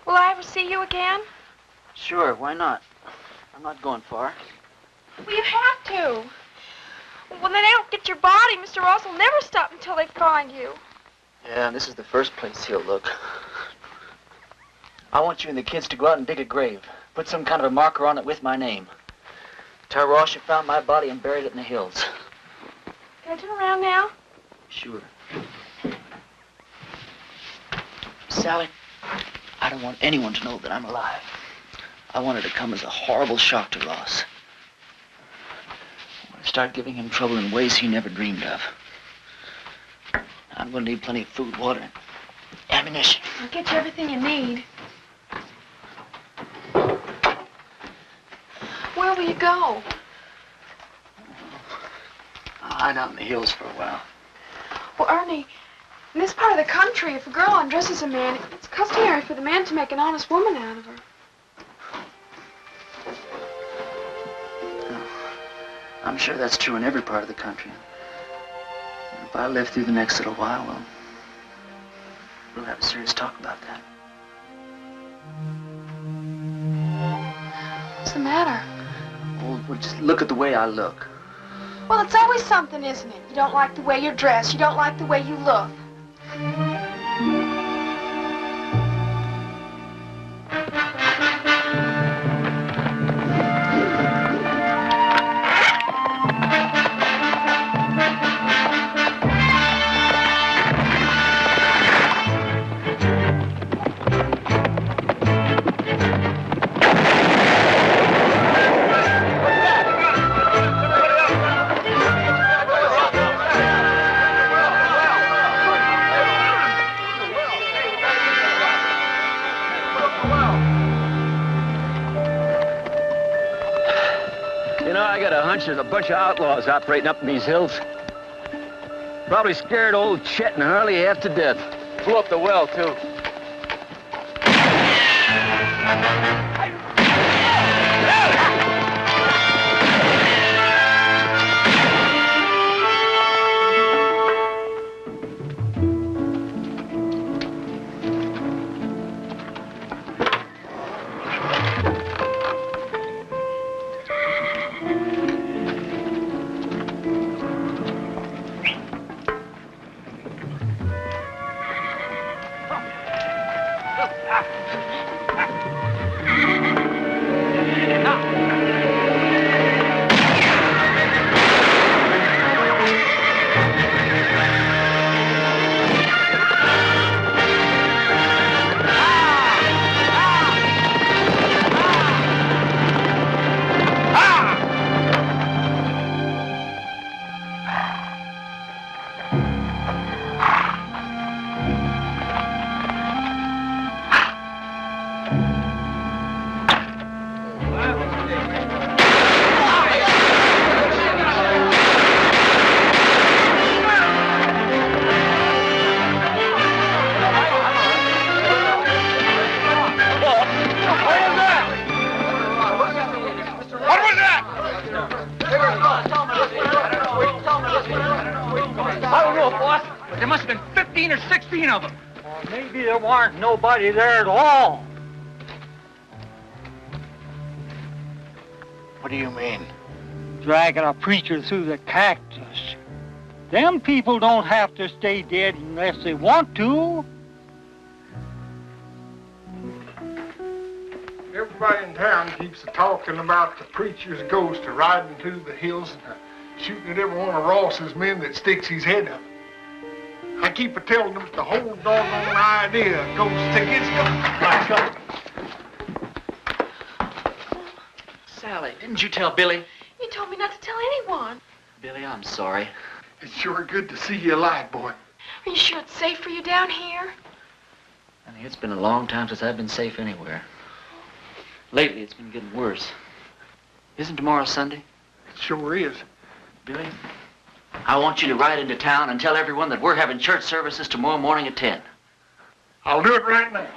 Speaker 9: Will I ever see you again?
Speaker 2: Sure, why not? I'm not going far.
Speaker 9: Well, you have to. When they don't get your body, Mr. Ross will never stop until they find you.
Speaker 2: Yeah, and this is the first place he'll look. I want you and the kids to go out and dig a grave. Put some kind of a marker on it with my name. Tell Ross you found my body and buried it in the hills.
Speaker 9: Can I turn around now?
Speaker 2: Sure. Sally, I don't want anyone to know that I'm alive. I want it to come as a horrible shock to Ross. I want to start giving him trouble in ways he never dreamed of. I'm gonna need plenty of food, water, and ammunition.
Speaker 9: I'll get you everything you need. Where will you go?
Speaker 2: I'll hide out in the hills for a while.
Speaker 9: Well, Ernie, in this part of the country, if a girl undresses a man, it's customary for the man to make an honest woman out of her.
Speaker 2: I'm sure that's true in every part of the country. If I live through the next little while, well, we'll have a serious talk about that.
Speaker 9: What's the matter?
Speaker 2: Well, just look at the way I look.
Speaker 9: Well, it's always something, isn't it? You don't like the way you're dressed. You don't like the way you look.
Speaker 11: There's a bunch of outlaws operating up in these hills. Probably scared old Chet and Harley half to death. Blew up the well, too.
Speaker 12: Nobody there at all.
Speaker 7: What do you mean?
Speaker 12: Dragging a preacher through the cactus. Them people don't have to stay dead unless they want to.
Speaker 6: Everybody in town keeps talking about the preacher's ghost riding through the hills and shooting at every one of Ross's men that sticks his head up. I keep telling them the whole doggone idea goes to his ghost.
Speaker 2: Sally, didn't you tell Billy?
Speaker 9: You told me not to tell anyone.
Speaker 2: Billy, I'm sorry.
Speaker 6: It's sure good to see you alive, boy.
Speaker 9: Are you sure it's safe for you down here?
Speaker 2: Honey, it's been a long time since I've been safe anywhere. Lately, it's been getting worse. Isn't tomorrow Sunday?
Speaker 6: It sure is.
Speaker 2: Billy, I want you to ride into town and tell everyone that we're having church services tomorrow morning at 10.
Speaker 6: I'll do it right now.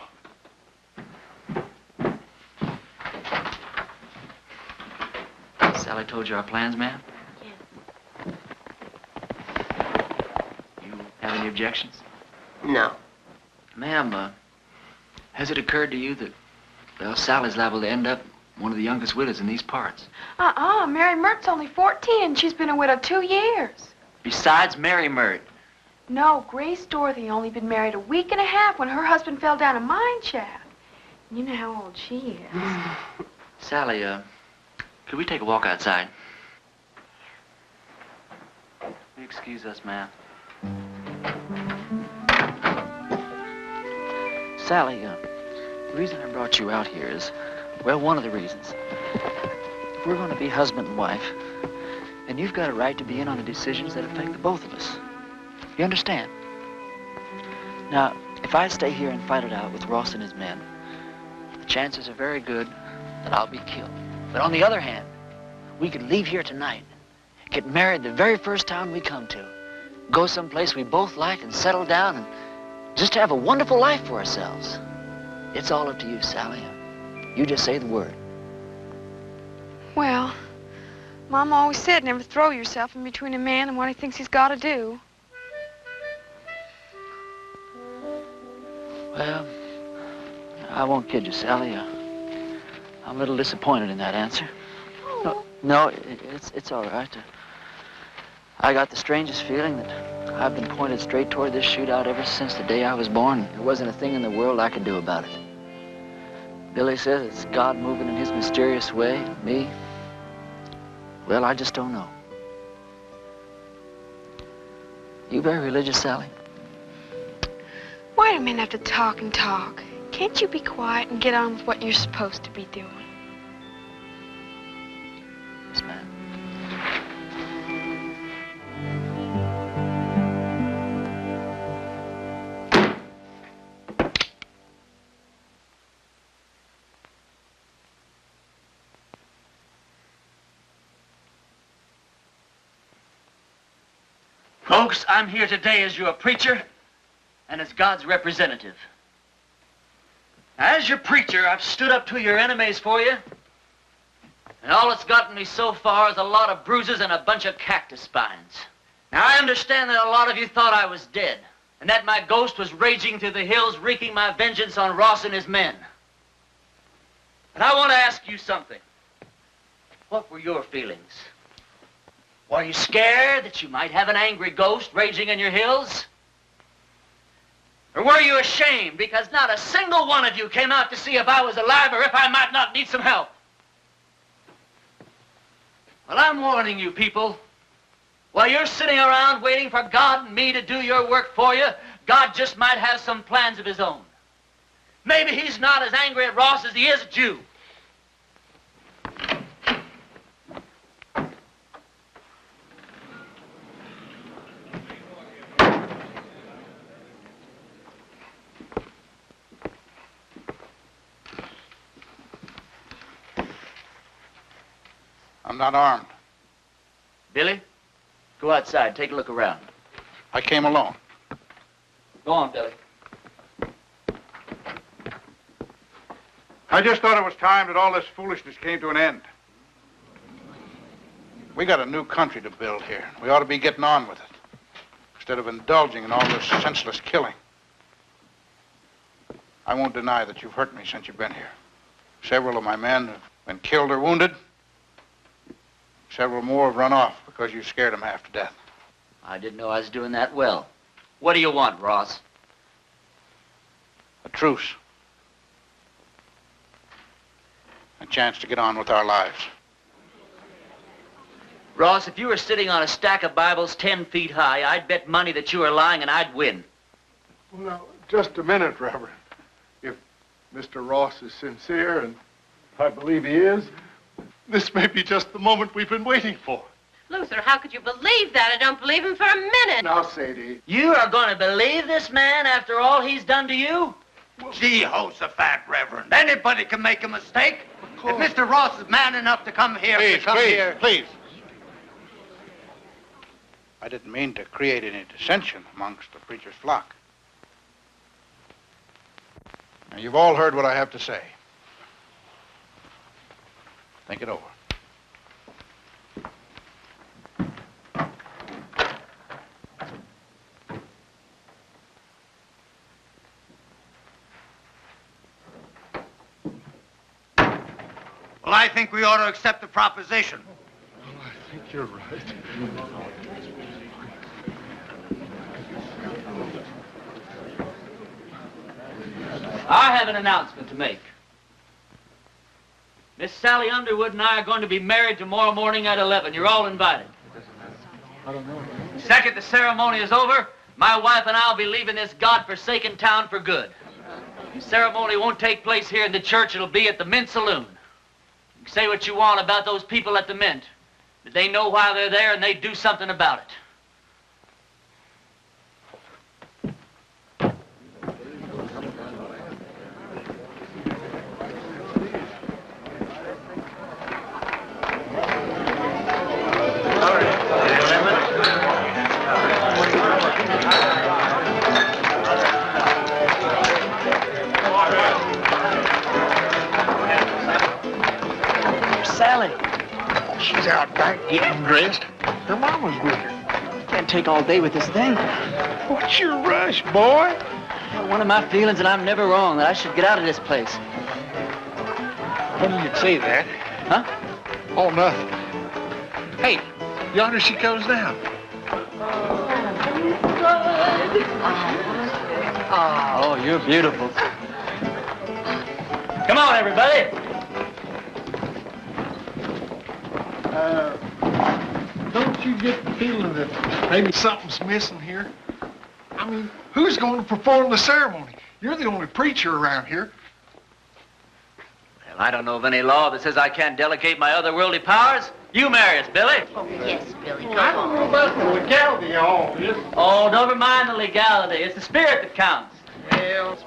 Speaker 2: Sally told you our plans, ma'am?
Speaker 8: Yes.
Speaker 2: You have any objections?
Speaker 8: No.
Speaker 2: Ma'am, has it occurred to you that, well, Sally's liable to end up one of the youngest widows in these parts?
Speaker 9: Mary Mert's only 14 and she's been a widow 2 years.
Speaker 2: Besides Mary Mert.
Speaker 9: No, Grace Dorothy only been married a week and a half when her husband fell down a mine shaft. You know how old she is.
Speaker 2: Sally, could we take a walk outside? Will you excuse us, ma'am? Sally, the reason I brought you out here is, well, one of the reasons. If we're going to be husband and wife, then you've got a right to be in on the decisions that affect the both of us. You understand? Now, if I stay here and fight it out with Ross and his men, the chances are very good that I'll be killed. But on the other hand, we could leave here tonight, get married the very first town we come to, go someplace we both like and settle down and just have a wonderful life for ourselves. It's all up to you, Sally. You just say the word.
Speaker 9: Well, Mom always said never throw yourself in between a man and what he thinks he's got to do.
Speaker 2: Well, I won't kid you, Sally. I'm a little disappointed in that answer. No, it's all right. I got the strangest feeling that I've been pointed straight toward this shootout ever since the day I was born. There wasn't a thing in the world I could do about it. Billy says it's God moving in his mysterious way. Me? Well, I just don't know. You very religious, Sally?
Speaker 9: Why do men have to talk and talk? Can't you be quiet and get on with what you're supposed to be doing?
Speaker 2: Yes, ma'am. Folks, I'm here today as your preacher and as God's representative. As your preacher, I've stood up to your enemies for you, and all it's gotten me so far is a lot of bruises and a bunch of cactus spines. Now, I understand that a lot of you thought I was dead, and that my ghost was raging through the hills, wreaking my vengeance on Ross and his men. But I want to ask you something. What were your feelings? Were you scared that you might have an angry ghost raging in your hills? Or were you ashamed because not a single one of you came out to see if I was alive or if I might not need some help? Well, I'm warning you people. While you're sitting around waiting for God and me to do your work for you, God just might have some plans of his own. Maybe he's not as angry at Ross as he is at you.
Speaker 7: I'm not armed.
Speaker 2: Billy, go outside, take a look around.
Speaker 7: I came alone.
Speaker 2: Go on, Billy.
Speaker 7: I just thought it was time that all this foolishness came to an end. We got a new country to build here. We ought to be getting on with it, instead of indulging in all this senseless killing. I won't deny that you've hurt me since you've been here. Several of my men have been killed or wounded. Several more have run off because you scared them half to death.
Speaker 2: I didn't know I was doing that well. What do you want, Ross?
Speaker 7: A truce. A chance to get on with our lives.
Speaker 2: Ross, if you were sitting on a stack of Bibles 10 feet high, I'd bet money that you were lying and I'd win.
Speaker 6: Well, now, just a minute, Reverend. If Mr. Ross is sincere, and I believe he is, this may be just the moment we've been waiting for.
Speaker 8: Luther, how could you believe that? I don't believe him for a minute.
Speaker 6: Now, Sadie.
Speaker 2: You are going to believe this man after all he's done to you?
Speaker 13: Jehoshaphat, Reverend. Anybody can make a mistake. If Mr. Ross is man enough to come here,
Speaker 7: Please. I didn't mean to create any dissension amongst the preacher's flock. Now, you've all heard what I have to say. Think it over.
Speaker 13: Well, I think we ought to accept the proposition.
Speaker 6: Well, I think you're right.
Speaker 2: I have an announcement to make. Miss Sally Underwood and I are going to be married tomorrow morning at 11. You're all invited.
Speaker 6: I don't know.
Speaker 2: The second the ceremony is over, my wife and I will be leaving this God-forsaken town for good. The ceremony won't take place here in the church. It'll be at the Mint Saloon. You can say what you want about those people at the Mint, but they know why they're there and they do something about it.
Speaker 6: Getting dressed. Her mama's with her.
Speaker 2: Can't take all day with this thing.
Speaker 6: What's your rush, boy?
Speaker 2: Well, one of my feelings, and I'm never wrong, that I should get out of this place.
Speaker 6: Funny you'd say that.
Speaker 2: Huh?
Speaker 6: Oh, nothing. Hey, yonder she comes down.
Speaker 2: Oh, you're beautiful. Come on, everybody.
Speaker 6: Don't you get the feeling that maybe something's missing here? I mean, who's going to perform the ceremony? You're the only preacher around here.
Speaker 2: Well, I don't know of any law that says I can't delegate my otherworldly powers. You marry us, Billy.
Speaker 8: Oh, yes, Billy.
Speaker 6: I don't know about the legality of all this.
Speaker 2: Oh, never mind the legality. It's the spirit that counts.
Speaker 6: Well,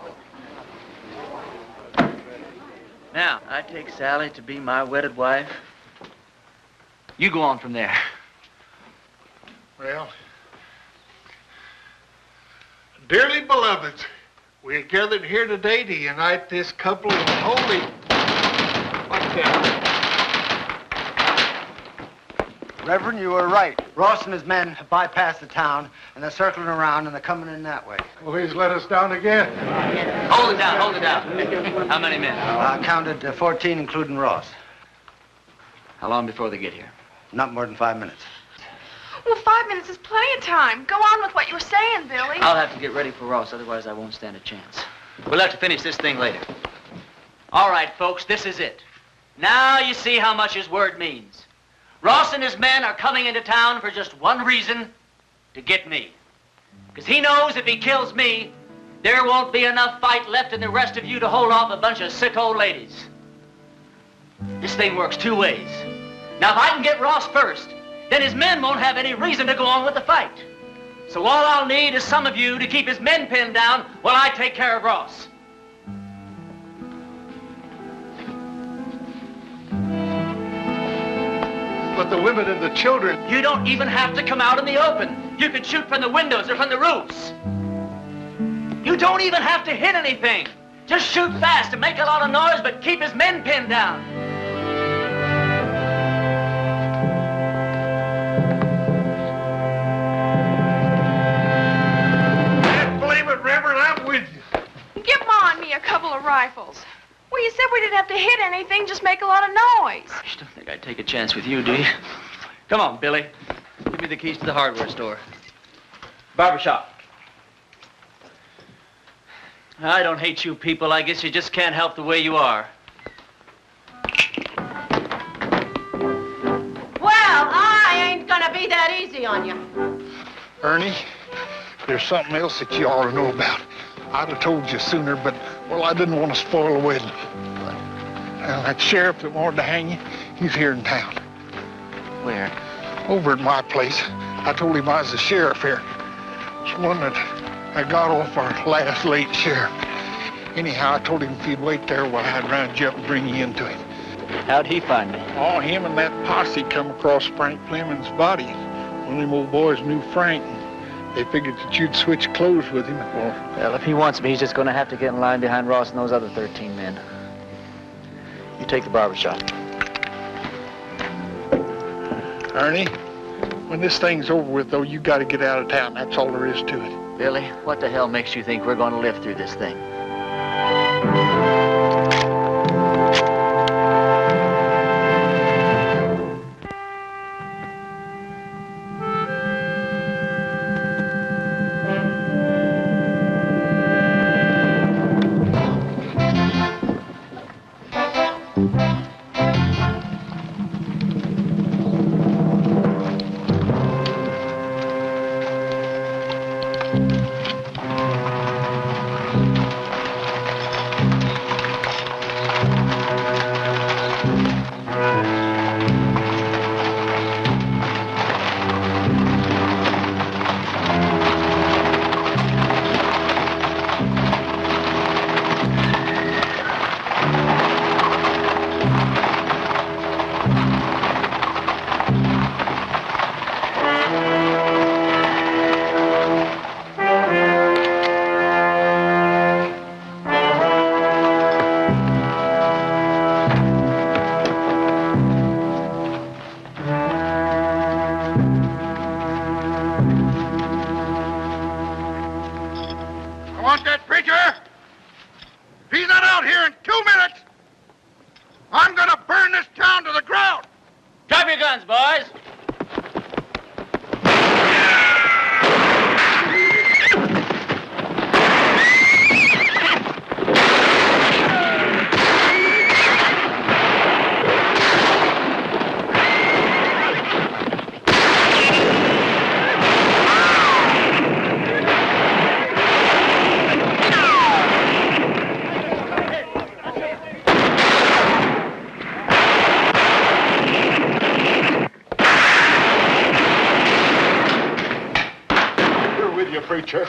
Speaker 2: Now, I take Sally to be my wedded wife. You go on from there.
Speaker 6: well, dearly beloveds, we are gathered here today to unite this couple in holy... What's that?
Speaker 5: Reverend, you were right. Ross and his men have bypassed the town, and they're circling around, and they're coming in that way.
Speaker 6: Well, he's let us down again.
Speaker 2: Hold it down, hold it down. How many men?
Speaker 5: I counted 14, including Ross.
Speaker 2: How long before they get here?
Speaker 5: Not more than 5 minutes.
Speaker 9: Well, 5 minutes is plenty of time. Go on with what you were saying, Billy.
Speaker 2: I'll have to get ready for Ross, otherwise I won't stand a chance. We'll have to finish this thing later. All right, folks, this is it. Now you see how much his word means. Ross and his men are coming into town for just one reason, to get me. Because he knows if he kills me, there won't be enough fight left in the rest of you to hold off a bunch of sick old ladies. This thing works two ways. Now, if I can get Ross first, then his men won't have any reason to go on with the fight. So all I'll need is some of you to keep his men pinned down while I take care of Ross.
Speaker 6: But the women and the children...
Speaker 2: You don't even have to come out in the open. You can shoot from the windows or from the roofs. You don't even have to hit anything. Just shoot fast and make a lot of noise, but keep his men pinned down.
Speaker 6: Blame it, Reverend, I'm with you.
Speaker 9: Give Ma and me a couple of rifles. Well, you said we didn't have to hit anything, just make a lot of noise.
Speaker 2: You don't think I'd take a chance with you, do you? Come on, Billy. Give me the keys to the hardware store. Barbershop. I don't hate you people. I guess you just can't help the way you are.
Speaker 8: Well, I ain't gonna be that easy on you.
Speaker 6: Ernie, there's something else that you ought to know about. I'd have told you sooner, but, well, I didn't want to spoil the wedding. That sheriff that wanted to hang you, he's here in town.
Speaker 2: Where?
Speaker 6: Over at my place. I told him I was the sheriff here. It's one that I got off our last late sheriff. Anyhow, I told him if he'd wait there while I'd round you up and bring you into him.
Speaker 2: How'd he find me?
Speaker 6: Oh, him and that posse come across Frank Fleming's body. One of them old boys knew Frank, and they figured that you'd switch clothes with him.
Speaker 2: Well, if he wants me, he's just going to have to get in line behind Ross and those other 13 men. You take the barbershop.
Speaker 6: Ernie, when this thing's over with, though, you got to get out of town. That's all there is to it.
Speaker 2: Billy, what the hell makes you think we're going to live through this thing?
Speaker 6: preacher.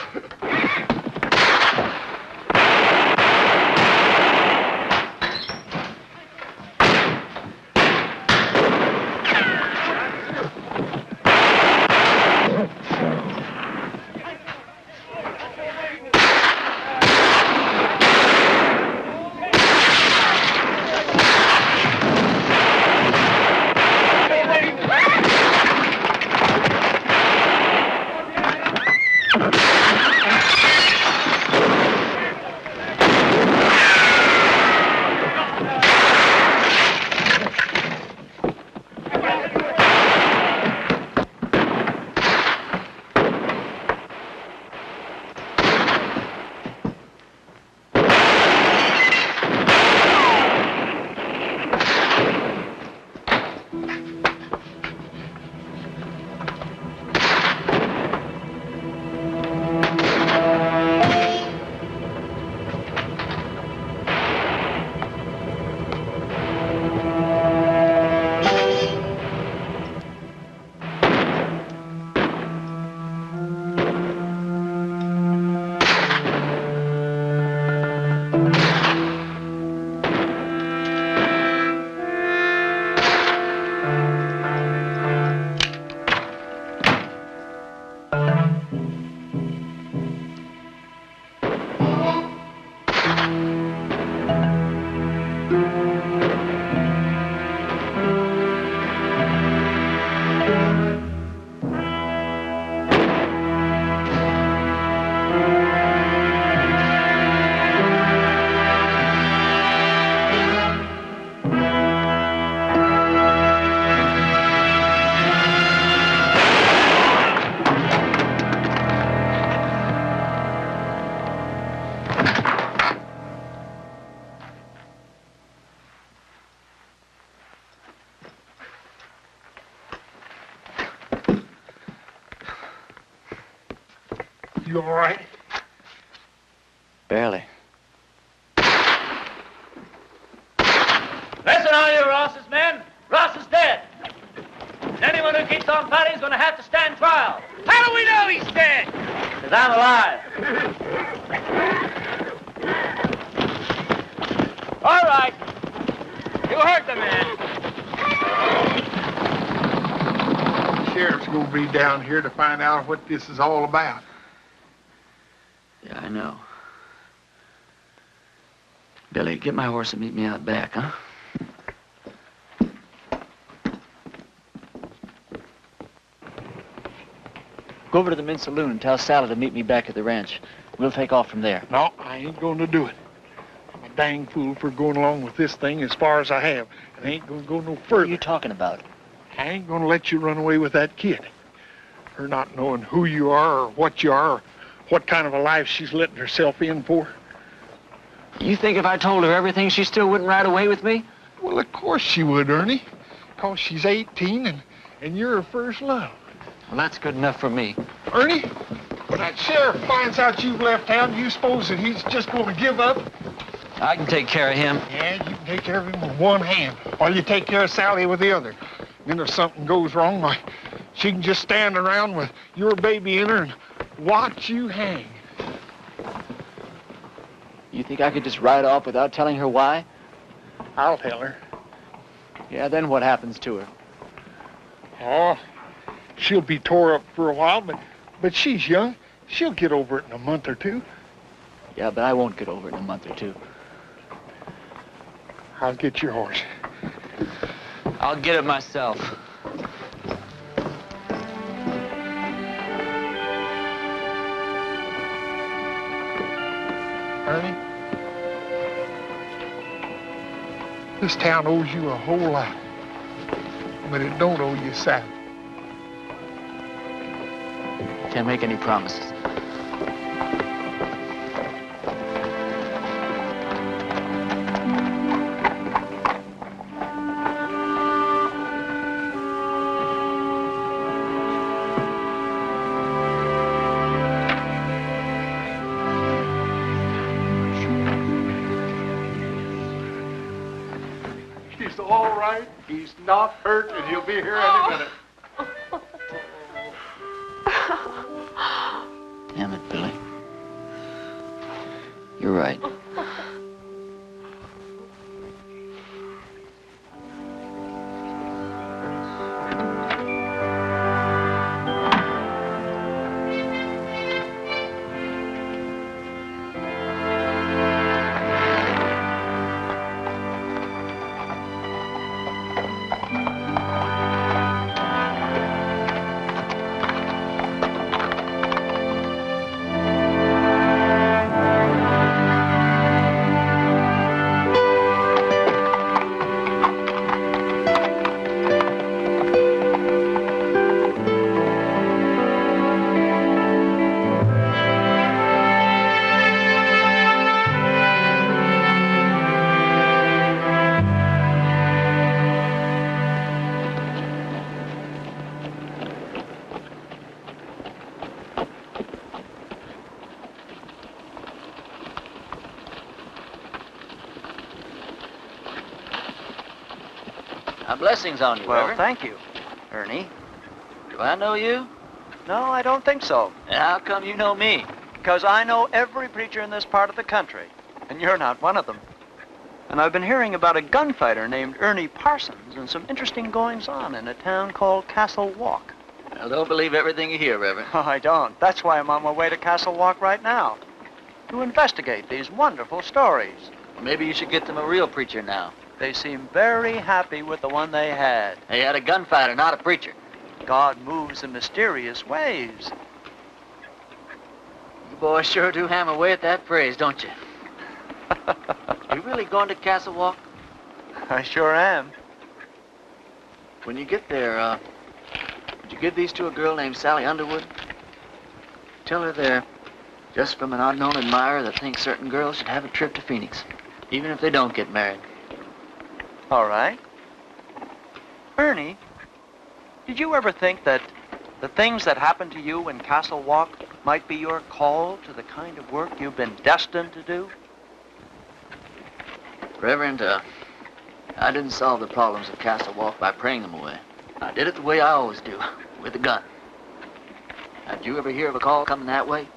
Speaker 6: You all right?
Speaker 2: Barely. Listen, all you Ross's men. Ross is dead. And anyone who keeps on fighting is going to have to stand trial. How do we know he's dead? Because I'm alive. All right. You heard the man.
Speaker 6: The sheriff's going to be down here to find out what this is all about.
Speaker 2: Yeah, I know. Billy, get my horse and meet me out back, huh? Go over to the men's saloon and tell Sally to meet me back at the ranch. We'll take off from there.
Speaker 6: No, I ain't going to do it. I'm a dang fool for going along with this thing as far as I have. And I ain't going to go no further.
Speaker 2: What are you talking about?
Speaker 6: I ain't going to let you run away with that kid. Her not knowing who you are or what you are or what kind of a life she's letting herself in for.
Speaker 2: You think if I told her everything, she still wouldn't ride away with me?
Speaker 6: Well, of course she would, Ernie. Because she's 18 and you're her first love.
Speaker 2: Well, that's good enough for me.
Speaker 6: Ernie, when that sheriff finds out you've left town, do you suppose that he's just going to give up?
Speaker 2: I can take care of him.
Speaker 6: Yeah, you can take care of him with one hand, while you take care of Sally with the other. Then if something goes wrong, why, she can just stand around with your baby in her and watch you hang.
Speaker 2: You think I could just ride off without telling her why?
Speaker 6: I'll tell her.
Speaker 2: Yeah, then what happens to her?
Speaker 6: Oh, she'll be tore up for a while, but she's young. She'll get over it in a month or two.
Speaker 2: Yeah, but I won't get over it in a month or two.
Speaker 6: I'll get your horse.
Speaker 2: I'll get it myself.
Speaker 6: Ernie, this town owes you a whole lot, but it don't owe you Sally.
Speaker 2: Can't make any promises.
Speaker 6: He's all right. He's not hurt, and he'll be here any minute.
Speaker 2: Damn it. Blessings on you,
Speaker 14: Well,
Speaker 2: Reverend.
Speaker 14: thank you.
Speaker 2: Ernie, do I know you?
Speaker 14: No, I don't think so.
Speaker 2: And how come you know me?
Speaker 14: Because I know every preacher in this part of the country, and you're not one of them. And I've been hearing about a gunfighter named Ernie Parsons and some interesting goings-on in a town called Castle Walk.
Speaker 2: Well, don't believe everything you hear, Reverend.
Speaker 14: Oh, I don't. That's why I'm on my way to Castle Walk right now, to investigate these wonderful stories.
Speaker 2: Maybe you should get them a real preacher now.
Speaker 14: They seem very happy with the one they had.
Speaker 2: They had a gunfighter, not a preacher.
Speaker 14: God moves in mysterious ways.
Speaker 2: You boys sure do hammer away at that phrase, don't you? You really going to Castle Walk?
Speaker 14: I sure am.
Speaker 2: When you get there, would you give these to a girl named Sally Underwood? Tell her they're just from an unknown admirer that thinks certain girls should have a trip to Phoenix, even if they don't get married.
Speaker 14: All right. Ernie, did you ever think that the things that happened to you in Castle Walk might be your call to the kind of work you've been destined to do?
Speaker 2: Reverend, I didn't solve the problems of Castle Walk by praying them away. I did it the way I always do, with a gun. Did you ever hear of a call coming that way?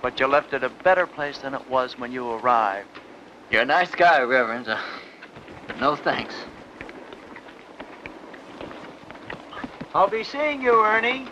Speaker 14: But you left it a better place than it was when you arrived.
Speaker 2: You're a nice guy, Reverend, but no thanks.
Speaker 14: I'll be seeing you, Ernie.